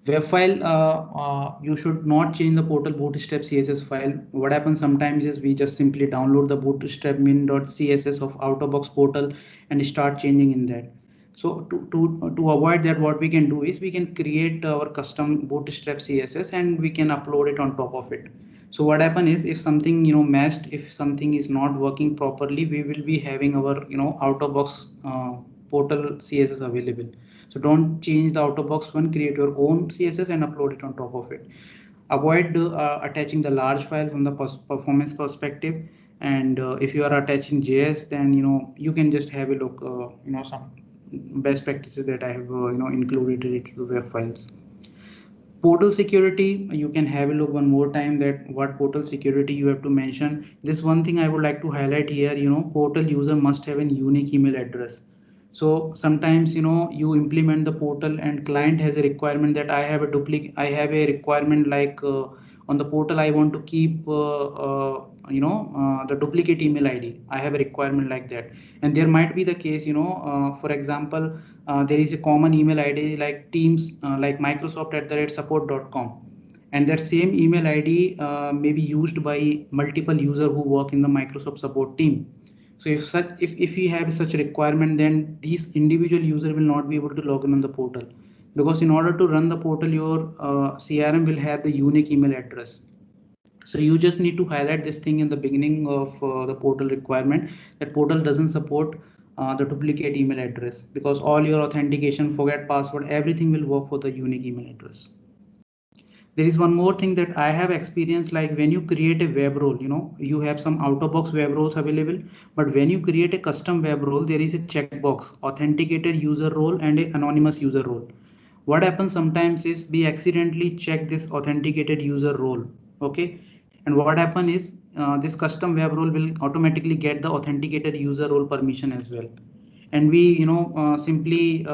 Web file, you should not change the portal bootstrap css file. What happens sometimes is we just simply download the bootstrap min.css of out of box portal and start changing in that. So to avoid that, what we can do is we can create our custom bootstrap css and we can upload it on top of it. So what happen is, if something messed, if something is not working properly, we will be having our out of box portal css available. So don't change the out of box one, create your own css and upload it on top of it. Avoid attaching the large file from the performance perspective. And if you are attaching js, then you can just have a look, some best practices that I have included related to web files. Portal security, you can have a look one more time that what portal security you have to mention. This one thing I would like to highlight here, portal user must have a unique email address. So sometimes you implement the portal and client has a requirement that I have a requirement like on the portal I want to keep the duplicate email id. I have a requirement like that. And there might be the case, for example, there is a common email id like teams, like microsoft at the rate support.com, and that same email id may be used by multiple user who work in the microsoft support team. So if we have such requirement, then these individual user will not be able to log in on the portal, because in order to run the portal, your crm will have the unique email address. So you just need to highlight this thing in the beginning of the portal requirement, that portal doesn't support the duplicate email address, because all your authentication, forget password, everything will work for the unique email address. There is one more thing that I have experienced, like when you create a web role, you have some out of box web roles available, but when you create a custom web role, there is a checkbox, authenticated user role and a anonymous user role. What happens sometimes is we accidentally check this authenticated user role. Okay, and what happen is this custom web role will automatically get the authenticated user role permission as well. And we simply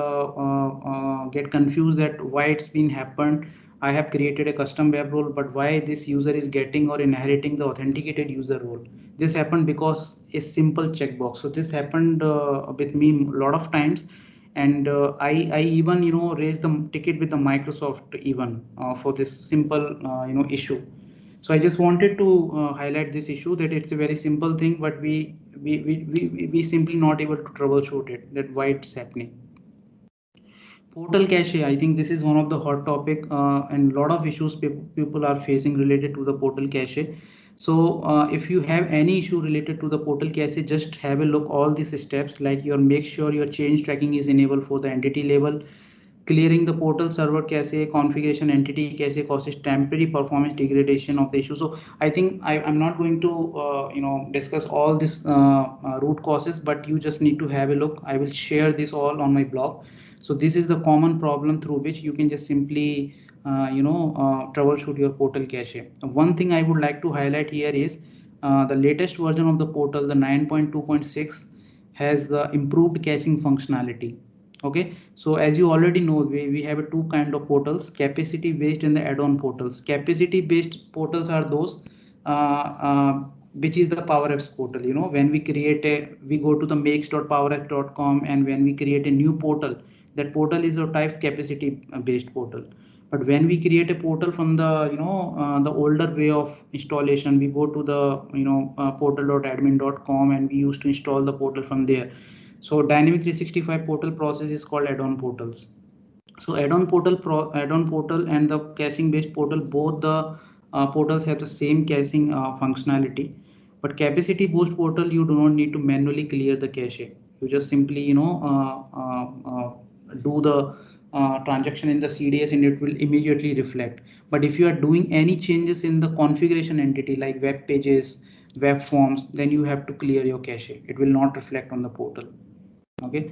get confused that why it's been happened. I have created a custom web role, but why this user is getting or inheriting the authenticated user role? This happened because a simple checkbox. So this happened with me a lot of times. And I even raised the ticket with the microsoft even for this simple issue. So I just wanted to highlight this issue, that it's a very simple thing, but we simply not able to troubleshoot it, that why it's happening. Portal cache, I think this is one of the hot topic, and lot of issues people are facing related to the portal cache. So if you have any issue related to the portal cache, just have a look all these steps, like your make sure your change tracking is enabled for the entity level. Clearing the portal server cache, configuration entity cache causes temporary performance degradation of the issue. So I think I'm not going to discuss all this root causes, but you just need to have a look. I will share this all on my blog. So this is the common problem through which you can just simply troubleshoot your portal cache. One thing I would like to highlight here is the latest version of the portal, the 9.2.6, has the improved caching functionality. Okay, so as you already know, we have two kind of portals: capacity based and the add-on portals. Capacity based portals are those which is the PowerApps portal. When we go to the makes.powerapps.com, and when we create a new portal, that portal is a type capacity based portal. But when we create a portal from the the older way of installation, we go to the portal.admin.com, and we used to install the portal from there. So Dynamics 365 portal process is called add-on portals. So add-on portal and the caching based portal, both the portals have the same caching functionality. But capacity boost portal, you do not need to manually clear the cache. You just simply do the transaction in the CDS, and it will immediately reflect. But if you are doing any changes in the configuration entity like web pages, web forms, then you have to clear your cache. It will not reflect on the portal. Okay.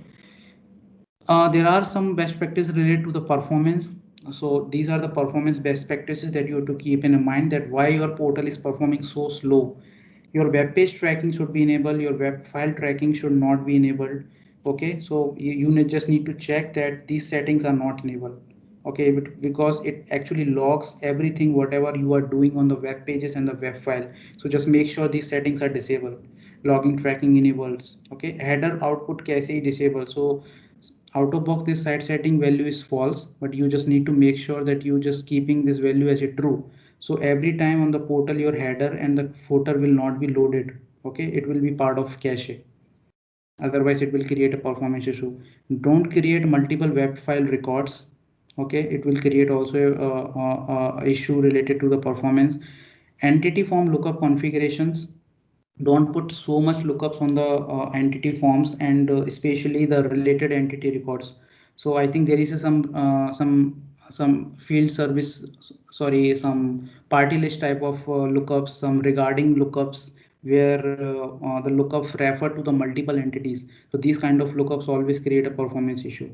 There are some best practices related to the performance. So these are the performance best practices that you have to keep in mind, that why your portal is performing so slow. Your web page tracking should be enabled. Your web file tracking should not be enabled. Okay, so you just need to check that these settings are not enabled. Okay, but because it actually logs everything whatever you are doing on the web pages and the web file. So just make sure these settings are disabled. Logging tracking enables. Okay, header output cache disabled. So out of box this site setting value is false, but you just need to make sure that you just keeping this value as a true. So every time on the portal your header and the footer will not be loaded. Okay, it will be part of cache, otherwise it will create a performance issue. Don't create multiple web file records. Okay, it will create also a issue related to the performance. Entity form lookup configurations, don't put so much lookups on the entity forms, and especially the related entity records. So I think there is some field service, sorry, some party list type of lookups, some regarding lookups, where the lookups refer to the multiple entities. So these kind of lookups always create a performance issue.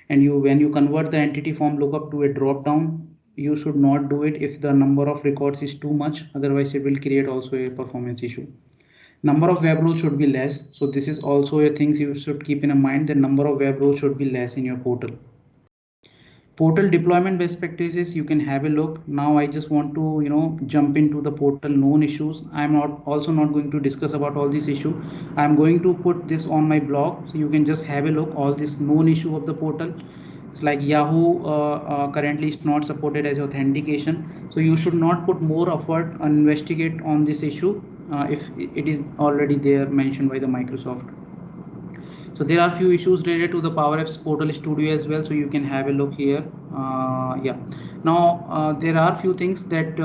And you when you convert the entity form lookup to a drop down, you should not do it if the number of records is too much, otherwise it will create also a performance issue. Number of web roles should be less. So this is also a thing you should keep in mind, the number of web roles should be less in your portal. Portal deployment best practices, you can have a look. Now I just want to jump into the portal known issues. I'm not also not going to discuss about all these issue. I'm going to put this on my blog, so you can just have a look all this known issue of the portal. It's like Yahoo currently is not supported as authentication, so you should not put more effort and investigate on this issue if it is already there mentioned by the Microsoft. So there are few issues related to the PowerApps portal studio as well, so you can have a look here. Yeah, now there are few things that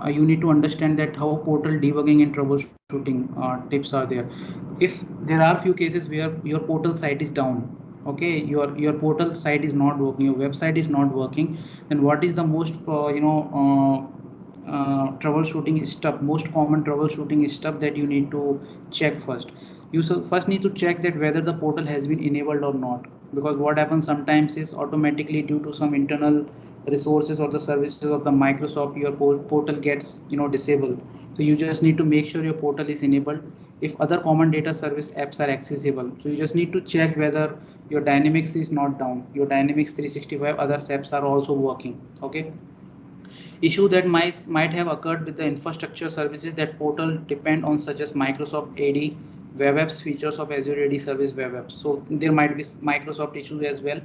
you need to understand, that how portal debugging and troubleshooting tips are there. If there are few cases where your portal site is down, okay, your portal site is not working, your website is not working, then what is the most troubleshooting stuff, most common troubleshooting stuff that you need to check first. You first need to check that whether the portal has been enabled or not, because what happens sometimes is automatically due to some internal resources or the services of the Microsoft, your portal gets disabled. So you just need to make sure your portal is enabled. If other common data service apps are accessible, so you just need to check whether your Dynamics is not down, your Dynamics 365 other apps are also working. Okay, issue that might have occurred with the infrastructure services that portal depend on, such as Microsoft AD, Web Apps features of Azure AD Service Web Apps. So there might be Microsoft issues as well.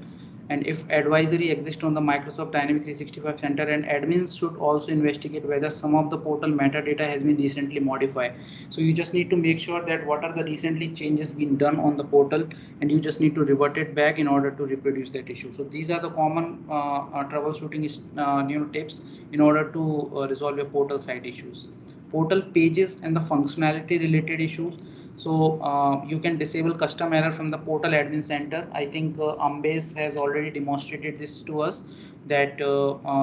And if advisory exists on the Microsoft Dynamics 365 Center, and admins should also investigate whether some of the portal metadata has been recently modified. So you just need to make sure that what are the recently changes been done on the portal, and you just need to revert it back in order to reproduce that issue. So these are the common troubleshooting tips in order to resolve your portal site issues. Portal pages and the functionality related issues. So you can disable custom error from the portal admin center. I think Ambase has already demonstrated this to us, that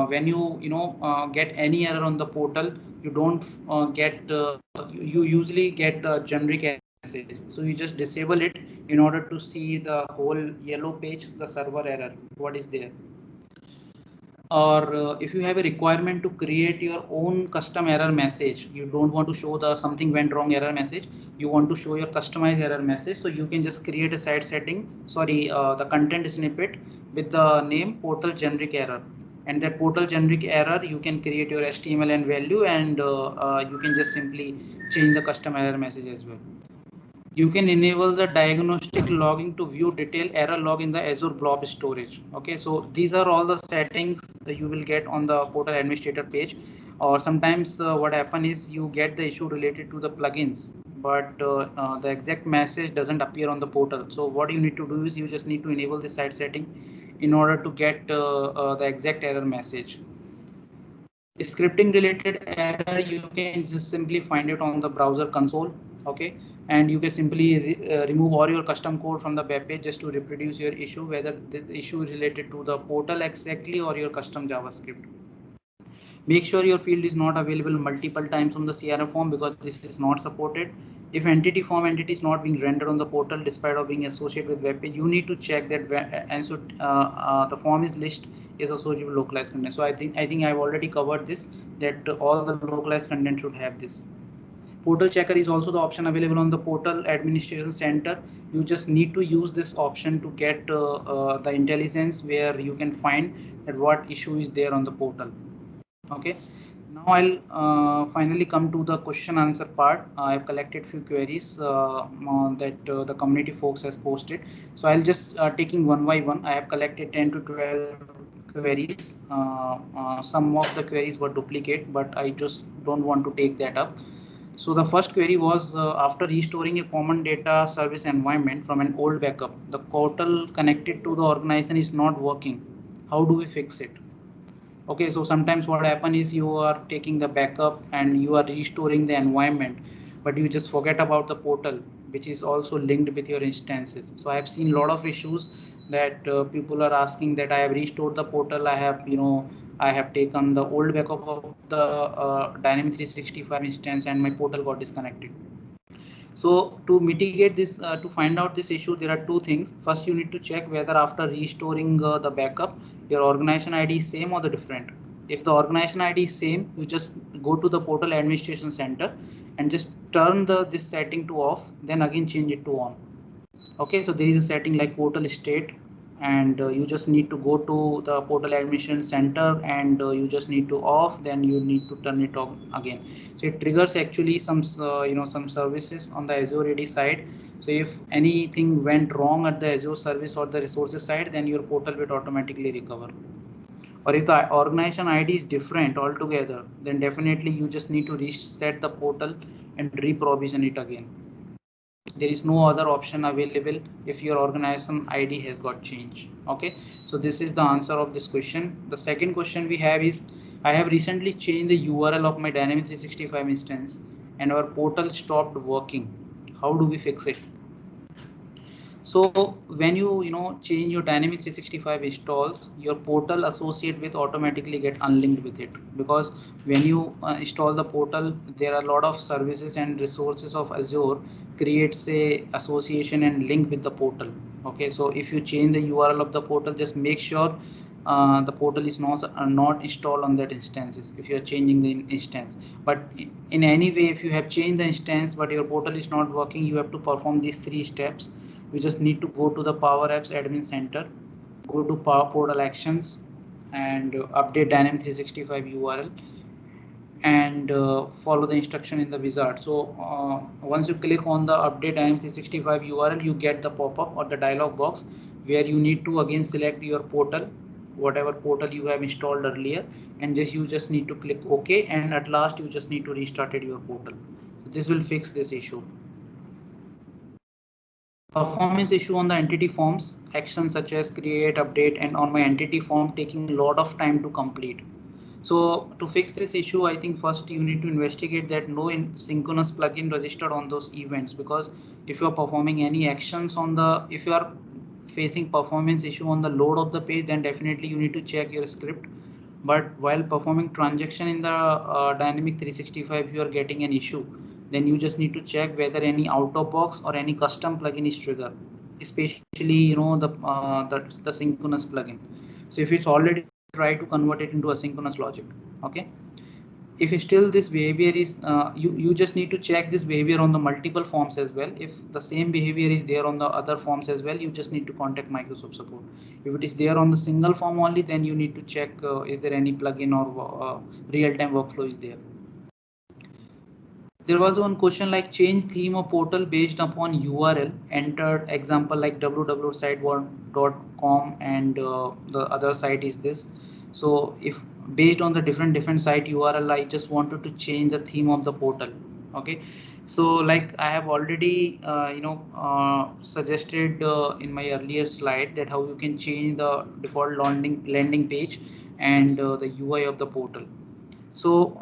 when get any error on the portal, you don't you usually get the generic message. So you just disable it in order to see the whole yellow page, the server error, what is there. or if you have a requirement to create your own custom error message, you don't want to show the something went wrong error message, you want to show your customized error message, so you can just create a site setting, sorry, the content snippet with the name portal generic error, and that portal generic error you can create your html and value, and you can just simply change the custom error message as well. You can enable the diagnostic logging to view detailed error log in the Azure Blob storage. Okay, so these are all the settings that you will get on the portal administrator page. Or sometimes what happen is you get the issue related to the plugins, but the exact message doesn't appear on the portal. So what you need to do is you just need to enable the site setting in order to get the exact error message. Scripting related error, you can just simply find it on the browser console. Okay, and you can simply remove all your custom code from the web page just to reproduce your issue, whether this issue is related to the portal exactly or your custom javascript. Make sure your field is not available multiple times on the crm form, because this is not supported. If entity form entity is not being rendered on the portal despite of being associated with web page, you need to check that, and so the form is list is associated with localized content. So I think I've already covered this, that all the localized content should have this. Portal checker is also the option available on the portal administration center. You just need to use this option to get the intelligence where you can find that what issue is there on the portal. Okay, now I'll finally come to the question answer part. I have collected few queries that the community folks has posted. So I'll just taking one by one. I have collected 10 to 12 queries. Some of the queries were duplicate, but I just don't want to take that up. So the first query was after restoring a common data service environment from an old backup, the portal connected to the organization is not working. How do we fix it? Okay, so sometimes what happen is you are taking the backup and you are restoring the environment, but you just forget about the portal, which is also linked with your instances. So I have seen a lot of issues that people are asking that I have restored the portal, I have, I have taken the old backup of the dynamic 365 instance and my portal got disconnected. So to mitigate this, to find out this issue, there are two things. First, you need to check whether after restoring the backup, your organization ID is same or the different. If the organization ID is same, you just go to the portal administration center and just turn the this setting to off, then again change it to on. Okay, so there is a setting like portal state, and you just need to go to the portal admission center, and you just need to off, then you need to turn it on again. So it triggers actually some some services on the Azure AD side. So if anything went wrong at the Azure service or the resources side, then your portal will automatically recover. Or if the organization ID is different altogether, then definitely you just need to reset the portal and re-provision it again. There is no other option available if your organization id has got changed. Okay, so this is the answer of this question. The second question we have is, I have recently changed the url of my dynamic 365 instance and our portal stopped working. How do we fix it? So when you change your dynamic 365 installs, your portal associate with automatically get unlinked with it, because when you install the portal, there are a lot of services and resources of Azure creates a association and link with the portal. Okay, so if you change the url of the portal, just make sure the portal is not installed on that instances if you are changing the instance. But in any way, if you have changed the instance but your portal is not working, you have to perform these three steps. You just need to go to the PowerApps admin center, go to Power Portal Actions, and update Dynamic 365 URL, and follow the instruction in the wizard. So once you click on the update Dynamic 365 URL, you get the pop-up or the dialog box where you need to again select your portal, whatever portal you have installed earlier, and you just need to click OK, and at last you just need to restart your portal. So this will fix this issue. Performance issue on the entity forms, actions such as create, update, and on my entity form taking a lot of time to complete. So to fix this issue, I think first you need to investigate that no synchronous plugin registered on those events, because if you are performing any actions on the, if you are facing performance issue on the load of the page, then definitely you need to check your script. But while performing transaction in the dynamic 365, you are getting an issue, then you just need to check whether any out of box or any custom plugin is triggered, especially the synchronous plugin. So if it's already triggered, try to convert it into asynchronous logic. Okay, if still this behavior is you just need to check this behavior on the multiple forms as well. If the same behavior is there on the other forms as well, you just need to contact Microsoft support. If it is there on the single form only, then you need to check is there any plugin or real-time workflow is there. There was one question like change theme of portal based upon URL entered, example like www.site1.com and the other site is this. So if based on the different site URL, I just wanted to change the theme of the portal. Okay, so like I have already suggested in my earlier slide that how you can change the default landing page and the UI of the portal. So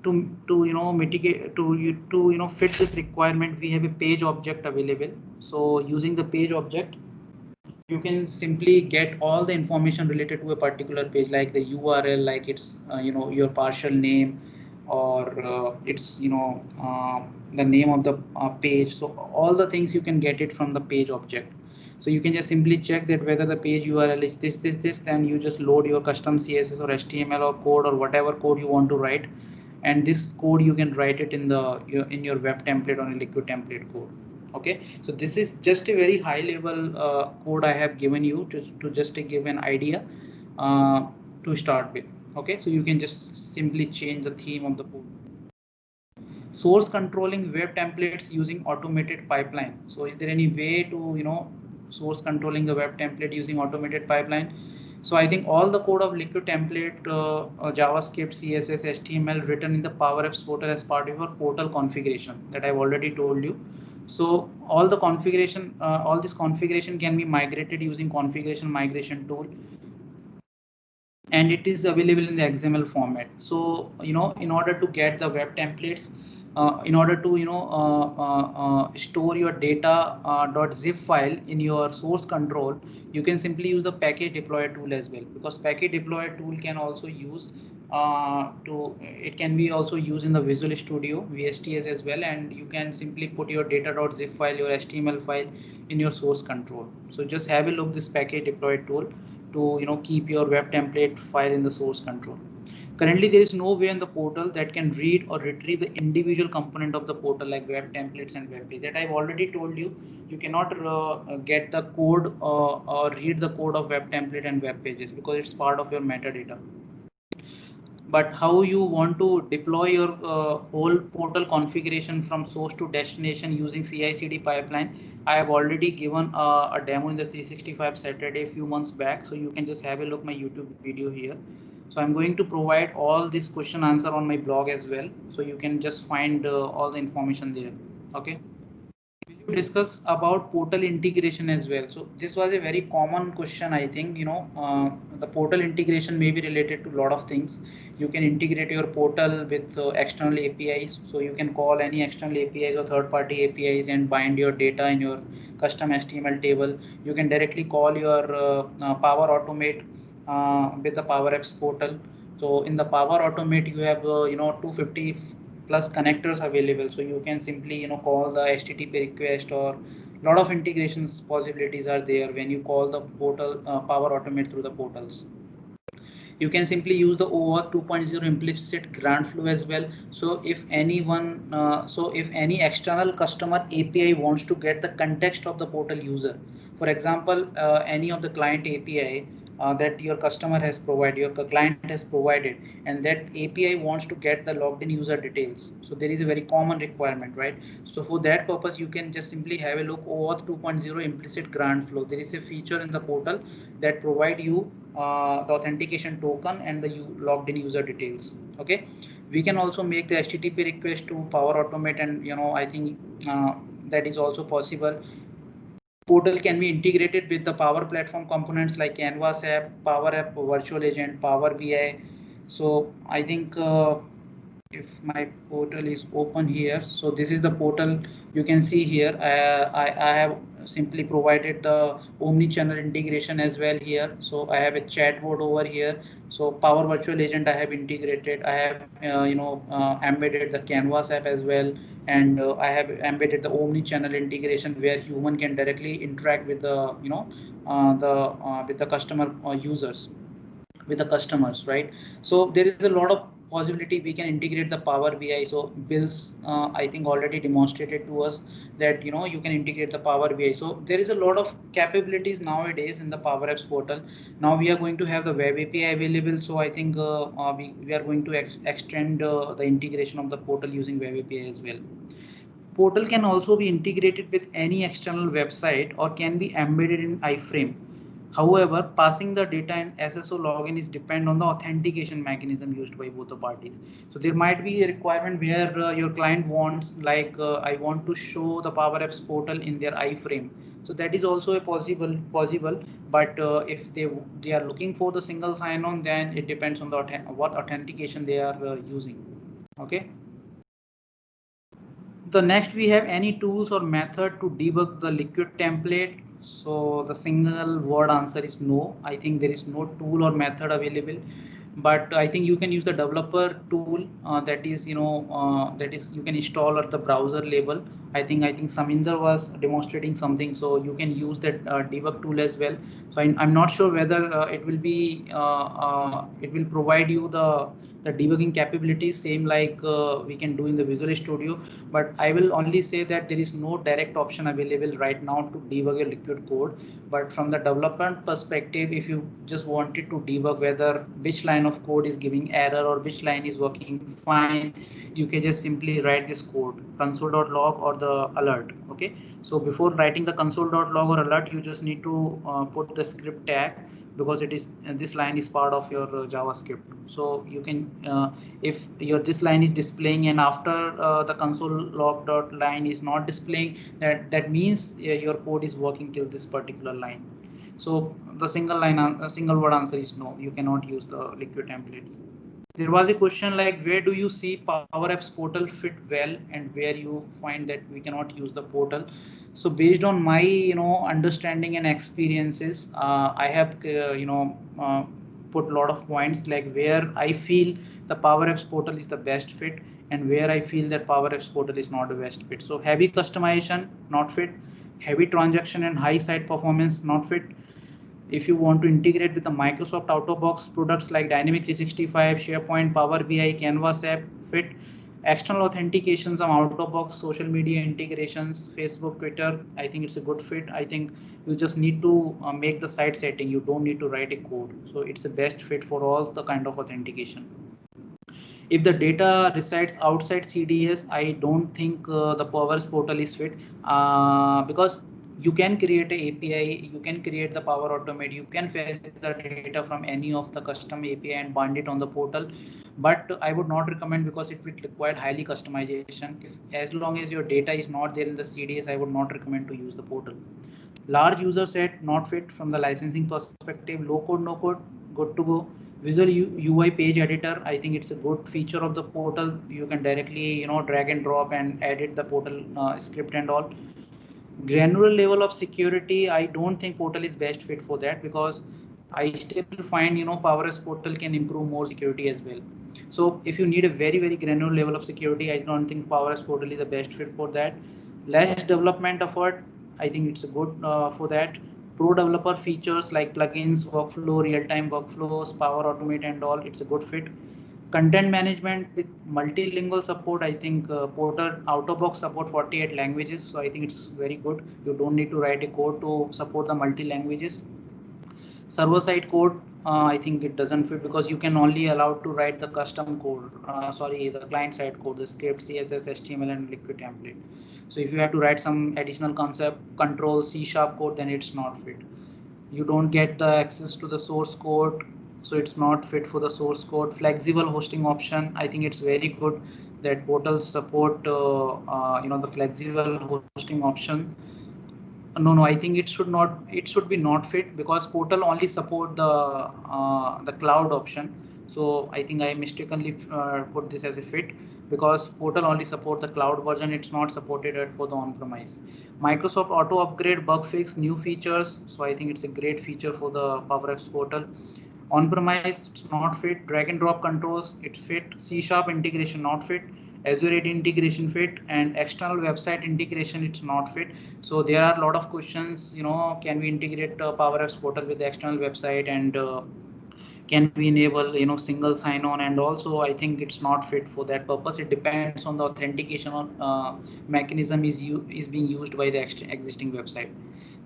to mitigate to fit this requirement, we have a page object available. So using the page object, you can simply get all the information related to a particular page, like the URL, like it's your partial name, or it's the name of the page. So all the things you can get it from the page object. So you can just simply check that whether the page URL is this, then you just load your custom CSS or HTML or code or whatever code you want to write, and this code you can write it in your web template on a liquid template code. Okay, so this is just a very high level code I have given you to just to give an idea to start with. Okay, so you can just simply change the theme of the code. Source controlling web templates using automated pipeline. So is there any way to source controlling the web template using automated pipeline? So I think all the code of liquid template, JavaScript, CSS, HTML written in the PowerApps portal as part of your portal configuration that I've already told you. So all the configuration, all this configuration can be migrated using configuration migration tool, and it is available in the XML format. So in order to get the web templates, in order to store your data .zip file in your source control, you can simply use the package deployer tool as well, because package deployer tool can also use it can be also used in the Visual Studio VSTS as well, and you can simply put your data.zip file, your HTML file in your source control. So just have a look this package deployer tool to keep your web template file in the source control. Currently there is no way in the portal that can read or retrieve the individual component of the portal like web templates and web page. That I've already told you. You cannot get the code or read the code of web template and web pages because it's part of your metadata. But how you want to deploy your whole portal configuration from source to destination using CI/CD pipeline, I have already given a demo in the 365 Saturday a few months back, so you can just have a look my YouTube video here. So I'm going to provide all this question answer on my blog as well, so you can just find all the information there. Okay, will you discuss about portal integration as well? So this was a very common question. I think the portal integration may be related to a lot of things. You can integrate your portal with external APIs, so you can call any external APIs or third-party APIs and bind your data in your custom HTML table. You can directly call your Power Automate with the Power Apps portal. So in the Power Automate, you have 250 plus connectors available, so you can simply call the HTTP request, or lot of integrations possibilities are there when you call the portal Power Automate through the portals. You can simply use the OAuth 2.0 implicit grant flow as well. So if any external customer API wants to get the context of the portal user, for example, any of the client API that your customer has provided, your client has provided, and that API wants to get the logged in user details. So there is a very common requirement, right? So for that purpose, you can just simply have a look OAuth 2.0 implicit grant flow. There is a feature in the portal that provide you the authentication token and the logged in user details. Okay, we can also make the HTTP request to Power Automate, and I think that is also possible. Portal can be integrated with the Power Platform components like Canvas app, Power App, Virtual Agent, Power BI. So I think if my portal is open here, so this is the portal. You can see here I have simply provided the omni-channel integration as well here. So I have a chatbot over here. So Power Virtual Agent I have integrated. I have embedded the Canvas app as well, and I have embedded the omni-channel integration where human can directly interact with the with the customer users. with the customers, right? So there is a lot of possibility we can integrate the Power BI. So Bill's I think already demonstrated to us that you can integrate the Power BI. So there is a lot of capabilities nowadays in the Power Apps portal. Now we are going to have the web API available. So I think we are going to extend the integration of the portal using web API as well. Portal can also be integrated with any external website or can be embedded in iframe. However, passing the data and SSO login is depend on the authentication mechanism used by both the parties. So there might be a requirement where your client wants, like I want to show the Power Apps portal in their iframe. So that is also a possible. But if they are looking for the single sign-on, then it depends on the what authentication they are using. Okay. The next we have any tools or method to debug the liquid template. So the single word answer is no. I think there is no tool or method available, but I think you can use the developer tool that is that is you can install at the browser level. I think Saminder was demonstrating something, so you can use that debug tool as well. So I'm not sure whether it will provide you the debugging capabilities same like we can do in the Visual Studio, but I will only say that there is no direct option available right now to debug your liquid code. But from the development perspective, if you just wanted to debug whether which line of code is giving error or which line is working fine, you can just simply write this code console.log or the alert. Okay, so before writing the console.log or alert, you just need to put the script tag, because it is this line is part of your JavaScript. So you can if your this line is displaying and after the console log dot line is not displaying, that means your code is working till this particular line. So the single word answer is no, you cannot use the liquid template. There was a question like, where do you see Power Apps portal fit well and where you find that we cannot use the portal? So based on my understanding and experiences, I have put a lot of points like where I feel the Power Apps portal is the best fit and where I feel that Power Apps portal is not the best fit. So heavy customization, not fit. Heavy transaction and high site performance, not fit. If you want to integrate with the Microsoft out-of-box products like Dynamics 365, SharePoint, Power BI, Canvas app, fit. External authentications, some out-of-box social media integrations, Facebook, Twitter, I think it's a good fit. I think you just need to make the site setting. You don't need to write a code. So it's the best fit for all the kind of authentication. If the data resides outside CDS, I don't think the Power portal is fit, because you can create a API, you can create the Power Automate, you can fetch the data from any of the custom API and bind it on the portal. But I would not recommend, because it will require highly customization. As long as your data is not there in the CDS, I would not recommend to use the portal. Large user set, not fit from the licensing perspective. Low code, no code, good to go. Visual UI page editor, I think it's a good feature of the portal. You can directly drag and drop and edit the portal script and all. Granular level of security, I don't think portal is best fit for that, because I still find PowerApps portal can improve more security as well. So if you need a very granular level of security, I don't think PowerApps portal is the best fit for that. Less development effort, I think it's a good for that. Pro developer features like plugins, workflow, real-time workflows, Power Automate and all, it's a good fit. Content management with multilingual support, I think portal out of box support 48 languages, so I think it's very good. You don't need to write a code to support the multi languages. Server side code, I think it doesn't fit, because you can only allow to write the custom code, sorry, the client side code, the script, CSS, HTML and liquid template. So if you have to write some additional concept control C# code, then it's not fit. You don't get the access to the source code, so it's not fit for the source code. Flexible hosting option, I think it's very good that portals support the flexible hosting option. No, I think it should not, it should be not fit, because portal only support the cloud option. So I think I mistakenly put this as a fit, because portal only support the cloud version, it's not supported for the on-premise. Microsoft auto upgrade, bug fix, new features, so I think it's a great feature for the PowerApps portal. On-premise, it's not fit. Drag and drop controls, it fit. C# integration, not fit. Azure AD integration fit, and external website integration, it's not fit. So there are a lot of questions, can we integrate Power Apps portal with the external website, and can we enable single sign on, and also I think it's not fit for that purpose. It depends on the authentication mechanism is being used by the existing website.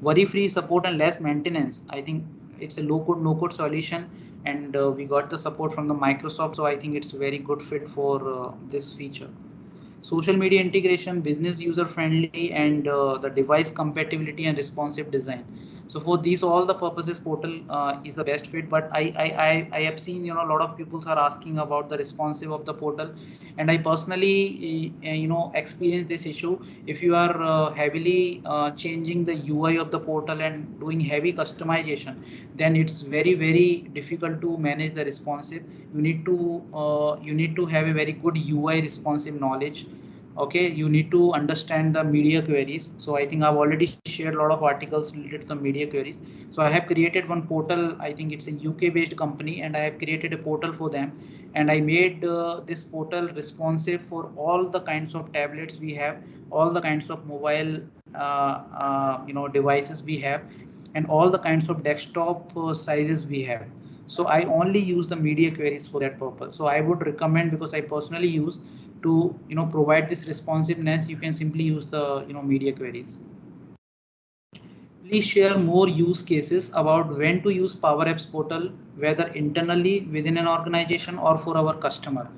Worry free support and less maintenance, I think it's a low code no code solution, and we got the support from the Microsoft, so I think it's a very good fit for this feature. Social media integration, business user friendly, and the device compatibility and responsive design. So for these all the purposes, portal is the best fit. But I have seen a lot of people are asking about the responsive of the portal, and I personally experience this issue. If you are heavily changing the UI of the portal and doing heavy customization, then it's very difficult to manage the responsive. You need to have a very good UI responsive knowledge. Okay, you need to understand the media queries. So I think I've already shared a lot of articles related to the media queries. So I have created one portal. I think it's a UK based company, and I have created a portal for them, and I made this portal responsive for all the kinds of tablets we have, all the kinds of mobile devices we have, and all the kinds of desktop sizes we have. So I only use the media queries for that purpose. So I would recommend, because I personally use, to provide this responsiveness, you can simply use the media queries. Please share more use cases about when to use Power Apps portal, whether internally within an organization or for our customer.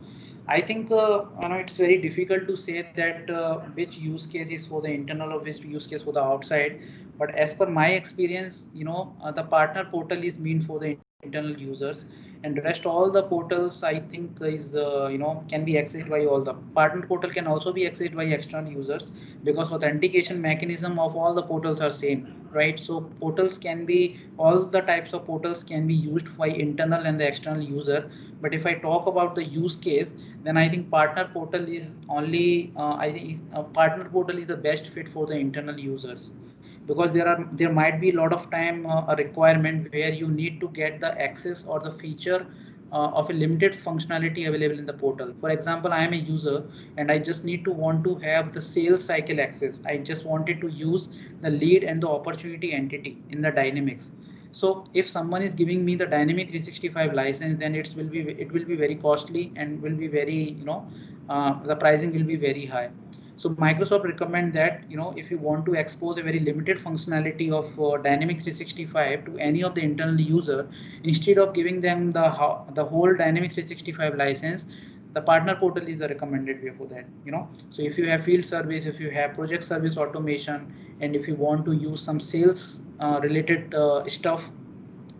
I think it's very difficult to say that which use case is for the internal or which use case for the outside. But as per my experience, the partner portal is meant for the internal users, and rest all the portals I think is can be accessed by all. The partner portal can also be accessed by external users, because authentication mechanism of all the portals are same, right? So portals can be, all the types of portals can be used by internal and the external user. But if I talk about the use case, then I think partner portal is only I think partner portal is the best fit for the internal users, because there might be a lot of time a requirement where you need to get the access or the feature of a limited functionality available in the portal. For example, I am a user and I just need to want to have the sales cycle access. I just wanted to use the lead and the opportunity entity in the dynamics. So if someone is giving me the dynamic 365 license, then it will be very costly and will be very the pricing will be very high. So Microsoft recommend that if you want to expose a very limited functionality of Dynamics 365 to any of the internal user, instead of giving them the whole Dynamics 365 license, the partner portal is the recommended way for that. So if you have field service, if you have project service automation, and if you want to use some sales related stuff,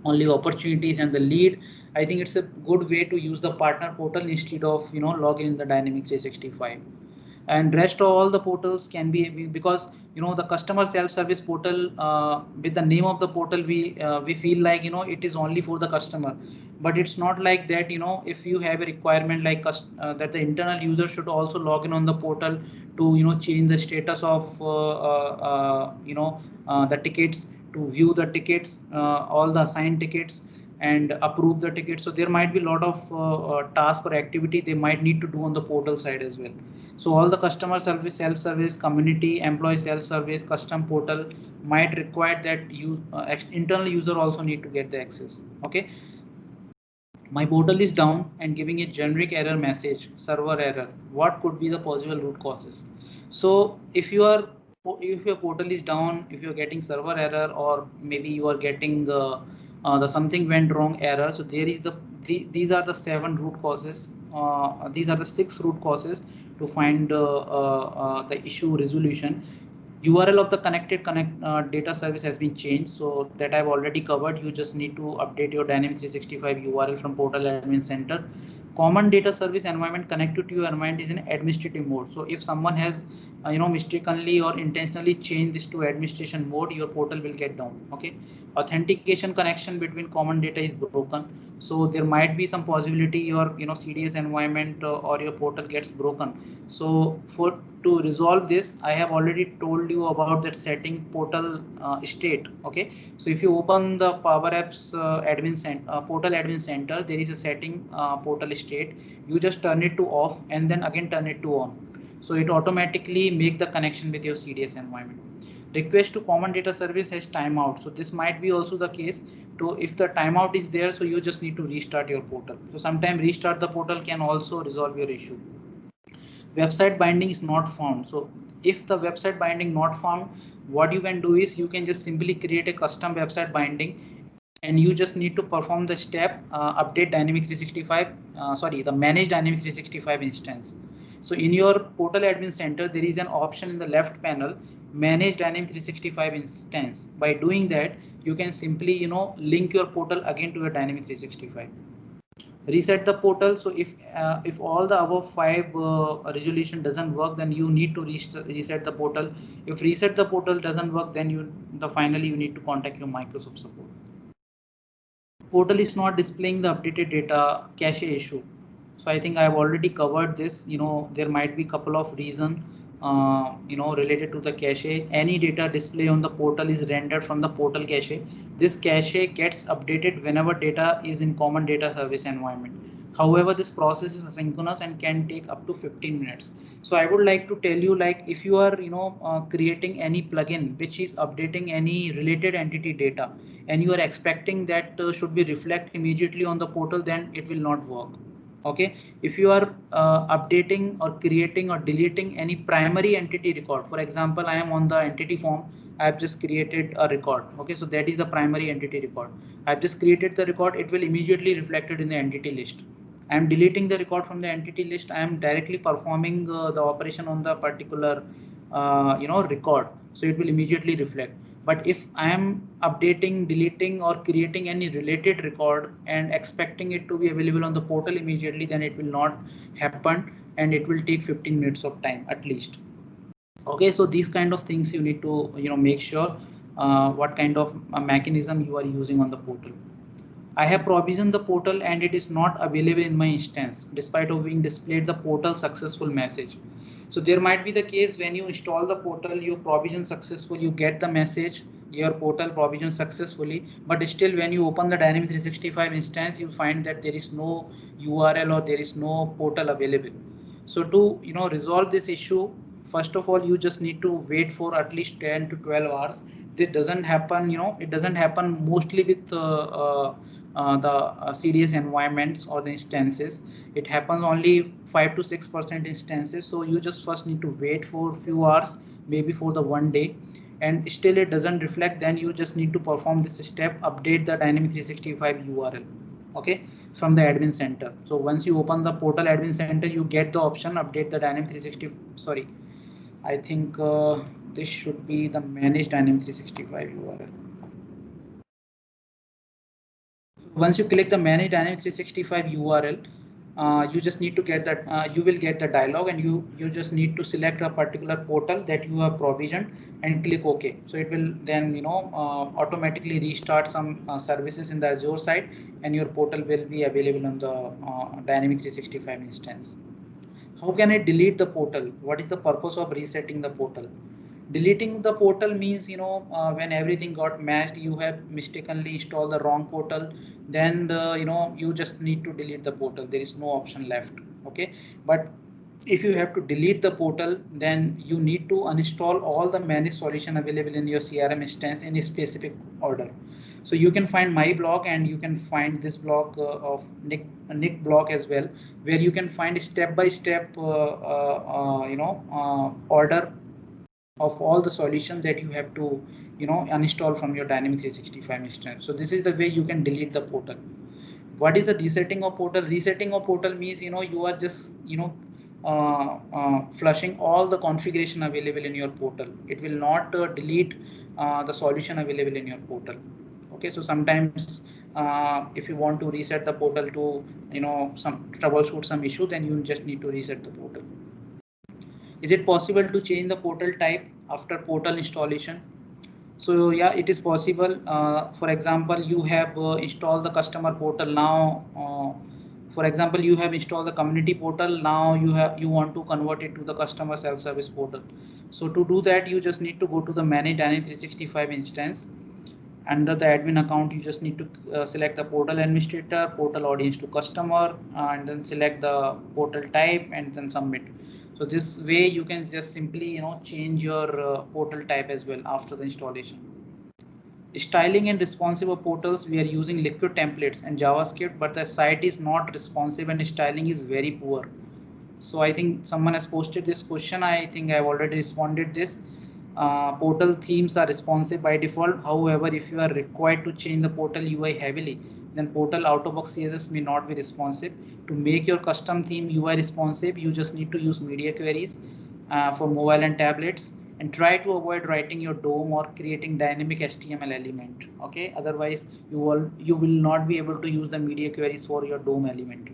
only opportunities and the lead, I think it's a good way to use the partner portal instead of login in the Dynamics 365. And rest of all the portals can be, because the customer self-service portal, with the name of the portal, we feel like it is only for the customer. But it's not like that. If you have a requirement like that the internal user should also log in on the portal to change the status of the tickets, to view the tickets, all the assigned tickets, and approve the tickets. So there might be a lot of task or activity they might need to do on the portal side as well. So all the customer service, self-service, community, employee self-service, custom portal might require that internal user also need to get the access. Okay, my portal is down and giving a generic error message, server error. What could be the possible root causes? So if your portal is down, if you're getting server error, or maybe you are getting the something went wrong error. So there is these are the 7 root causes. These are the 6 root causes to find the issue resolution. URL of the connect data service has been changed, so that I've already covered. You just need to update your Dynamics 365 URL from Portal Admin Center. Common data service environment connected to your environment is in administrative mode. So if someone has mistakenly or intentionally changed this to administration mode, your portal will get down. Okay, authentication connection between common data is broken, so there might be some possibility your CDS environment or your portal gets broken. So to resolve this, I have already told you about that setting portal state. Okay, so if you open the PowerApps portal admin center, there is a setting portal state. You just turn it to off and then again turn it to on. So it automatically make the connection with your CDS environment. Request to common data service has timeout. So this might be also the case. So if the timeout is there, so you just need to restart your portal. So sometimes restart the portal can also resolve your issue. Website binding is not found. So if the website binding not found, what you can do is you can just simply create a custom website binding, and you just need to perform the step update dynamic 365, sorry, the manage dynamic 365 instance. So in your portal admin center, there is an option in the left panel, manage dynamic 365 instance. By doing that, you can simply, link your portal again to your dynamic 365. Reset the portal. So if all the above five resolution doesn't work, then you need to reset the portal. If reset the portal doesn't work, then finally you need to contact your Microsoft support. Portal is not displaying the updated data, cache issue. So I think I have already covered this. There might be couple of reason related to the cache. Any data display on the portal is rendered from the portal cache. This cache gets updated whenever data is in common data service environment. However, this process is asynchronous and can take up to 15 minutes. So I would like to tell you, like, if you are creating any plugin which is updating any related entity data, and you are expecting that should be reflect immediately on the portal, then it will not work. Okay, if you are updating or creating or deleting any primary entity record, for example, I am on the entity form, I have just created a record. Okay, so that is the primary entity record. I've just created the record, it will immediately reflected in the entity list. I am deleting the record from the entity list, I am directly performing the operation on the particular record, so it will immediately reflect. But if I am updating, deleting, or creating any related record and expecting it to be available on the portal immediately, then it will not happen, and it will take 15 minutes of time at least. Okay, so these kind of things you need to make sure what kind of mechanism you are using on the portal. I have provisioned the portal and it is not available in my instance despite of being displayed the portal successful message. So there might be the case when you install the portal, you provision successful, you get the message, your portal provision successfully, but still when you open the Dynamic 365 instance, you find that there is no URL or there is no portal available. So to resolve this issue, first of all, you just need to wait for at least 10 to 12 hours. This doesn't happen, it doesn't happen mostly with the serious environments or the instances. It happens only 5 to 6% instances. So you just first need to wait for a few hours, maybe for the one day, and still it doesn't reflect, then you just need to perform this step, update the Dynamic 365 URL. Okay, from the admin center. So once you open the portal admin center, you get the option update the Dynamic 360. Sorry, I think this should be the manage Dynamic 365 URL. Once you click the manage Dynamics 365 URL, you just need to get that, you will get the dialog, and you just need to select a particular portal that you have provisioned and click OK. So it will then automatically restart some services in the Azure side, and your portal will be available on the Dynamics 365 instance. How can I delete the portal? What is the purpose of resetting the portal? Deleting the portal means, when everything got mashed, you have mistakenly installed the wrong portal, then you just need to delete the portal. There is no option left. Okay, but if you have to delete the portal, then you need to uninstall all the managed solution available in your CRM instance in a specific order. So you can find my blog, and you can find this blog of Nick blog as well, where you can find step by step order of all the solutions that you have to uninstall from your Dynamic 365 instance. So this is the way you can delete the portal. What is the resetting of portal? Resetting of portal means you are just flushing all the configuration available in your portal. It will not delete the solution available in your portal. Okay, so sometimes if you want to reset the portal to some troubleshoot some issue, then you just need to reset the portal. Is it possible to change the portal type after portal installation? So yeah, it is possible. For example, you have installed the customer portal now. For example, you have installed the community portal. Now you want to convert it to the customer self-service portal. So to do that, you just need to go to the Manage Dynamics 365 instance. Under the admin account, you just need to select the portal administrator, portal audience to customer, and then select the portal type, and then submit. So this way you can just simply change your portal type as well after the installation. Styling and responsive portals, we are using liquid templates and JavaScript, but the site is not responsive and styling is very poor. So I think someone has posted this question. I think I've already responded this. Portal themes are responsive by default. However, if you are required to change the portal UI heavily, then portal out-of-box CSS may not be responsive. To make your custom theme UI responsive, you just need to use media queries for mobile and tablets, and try to avoid writing your DOM or creating dynamic HTML element. Okay, otherwise you will not be able to use the media queries for your DOM element.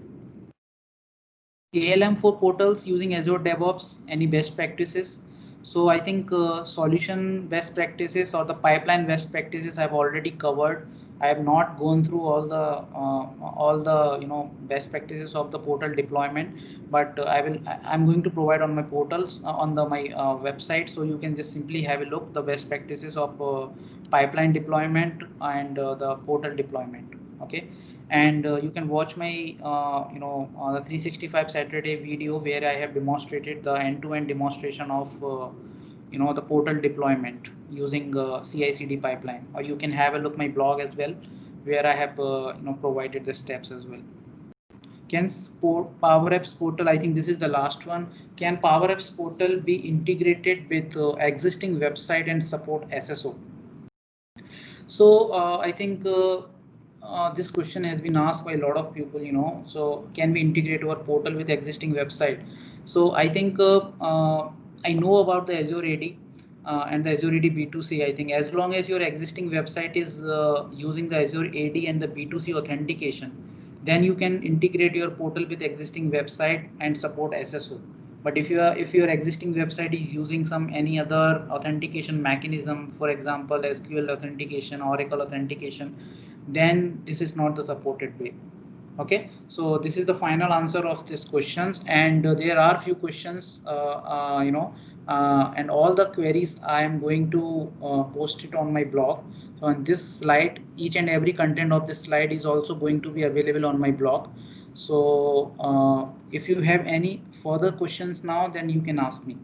ALM for portals using Azure DevOps, any best practices? So I think solution best practices or the pipeline best practices I've already covered. I have not gone through all the best practices of the portal deployment, but I'm going to provide on my portals on the my website, so you can just simply have a look the best practices of pipeline deployment and the portal deployment. Okay, and you can watch my the 365 Saturday video where I have demonstrated the end-to-end demonstration of the portal deployment using CI/CD pipeline, or you can have a look my blog as well where I have provided the steps as well. Can PowerApps portal, I think this is the last one, can PowerApps portal be integrated with existing website and support SSO? So I think this question has been asked by a lot of people. So can we integrate our portal with existing website? So I think I know about the Azure AD and the Azure AD B2C. I think as long as your existing website is using the Azure AD and the B2C authentication, then you can integrate your portal with existing website and support SSO. But if your existing website is using some any other authentication mechanism, for example SQL authentication, Oracle authentication, then this is not the supported way. Okay, so this is the final answer of these questions, and there are few questions and all the queries I am going to post it on my blog. So on this slide, each and every content of this slide is also going to be available on my blog. So if you have any further questions now, then you can ask me.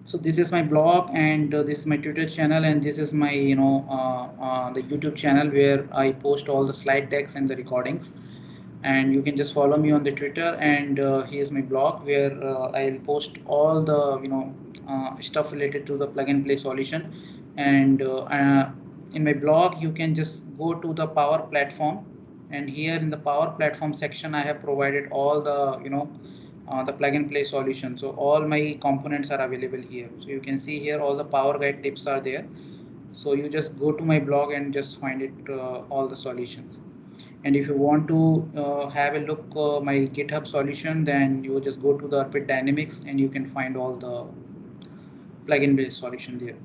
So this is my blog, and this is my Twitter channel, and this is my the YouTube channel where I post all the slide decks and the recordings. And you can just follow me on the Twitter, and here's my blog where I'll post all the stuff related to the plug and play solution. And in my blog you can just go to the Power Platform, and here in the Power Platform section I have provided all the the plug and play solution. So all my components are available here. So you can see here all the Power Guide tips are there. So you just go to my blog and just find it all the solutions. And if you want to have a look my GitHub solution, then you just go to the Arpit Dynamics and you can find all the plugin based solution there.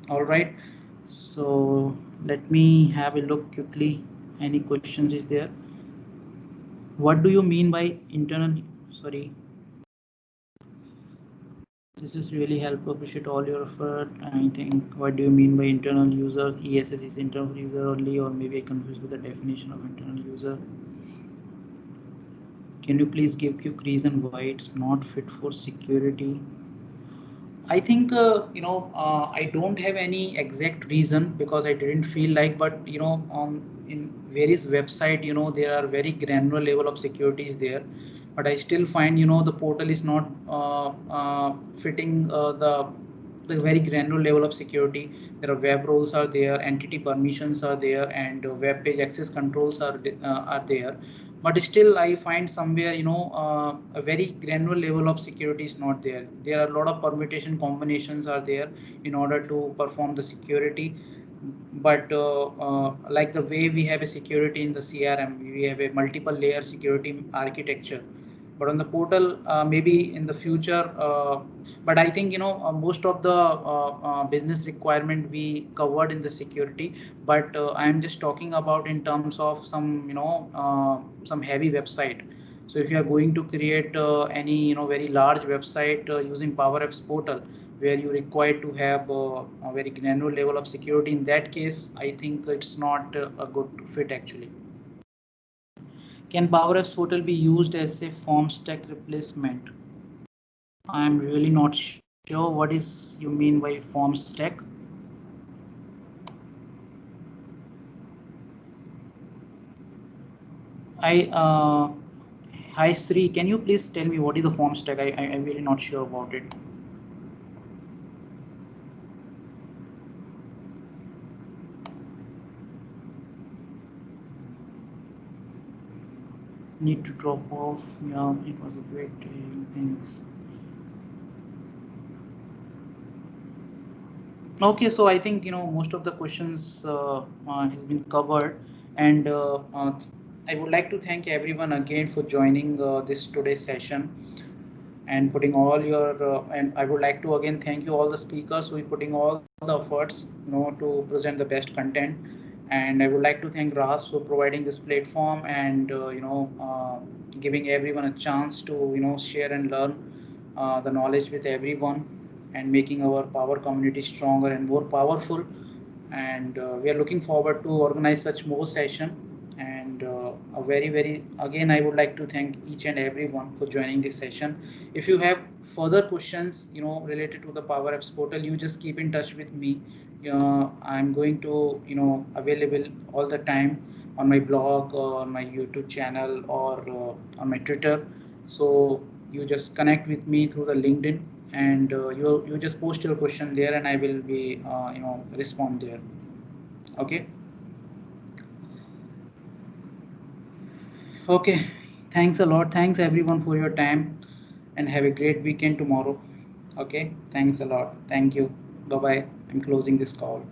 All right, so let me have a look quickly. Any questions is there? What do you mean by internal? Sorry. This is really helpful. Appreciate all your effort. I think, what do you mean by internal user? ESS is internal user only, or maybe I confused with the definition of internal user. Can you please give quick reason why it's not fit for security? I think I don't have any exact reason because I didn't feel like, but in various website, there are very granular level of securities there, but I still find the portal is not fitting the very granular level of security. There are web roles are there, entity permissions are there, and web page access controls are there. But still I find somewhere a very granular level of security is not there. There are a lot of permutation combinations are there in order to perform the security. But like the way we have a security in the CRM, we have a multiple layer security architecture, but on the portal maybe in the future, but I think most of the business requirement we covered in the security. But I am just talking about in terms of some some heavy website. So if you are going to create any very large website using Power Apps portal, where you require to have a very granular level of security, in that case I think it's not a good fit actually. Can PowerApps portal be used as a form stack replacement? I'm really not sure what is you mean by form stack. I Hi Sri, can you please tell me what is the form stack? I'm really not sure about it. Need to drop off. Yeah, it was a great day. Thanks. Okay, so I think most of the questions has been covered, and I would like to thank everyone again for joining this today's session and putting all your and I would like to again thank you all the speakers who are putting all the efforts to present the best content, and I would like to thank Ras for providing this platform and giving everyone a chance to share and learn the knowledge with everyone and making our power community stronger and more powerful. And we are looking forward to organize such more session. And a very again I would like to thank each and everyone for joining this session. If you have further questions related to the Power Apps portal, you just keep in touch with me. I'm going to available all the time on my blog or on my YouTube channel or on my Twitter. So you just connect with me through the LinkedIn, and you just post your question there, and I will be respond there. Okay. Okay, thanks a lot. Thanks everyone for your time, and have a great weekend tomorrow. Okay, thanks a lot. Thank you. Bye bye. I'm closing this call.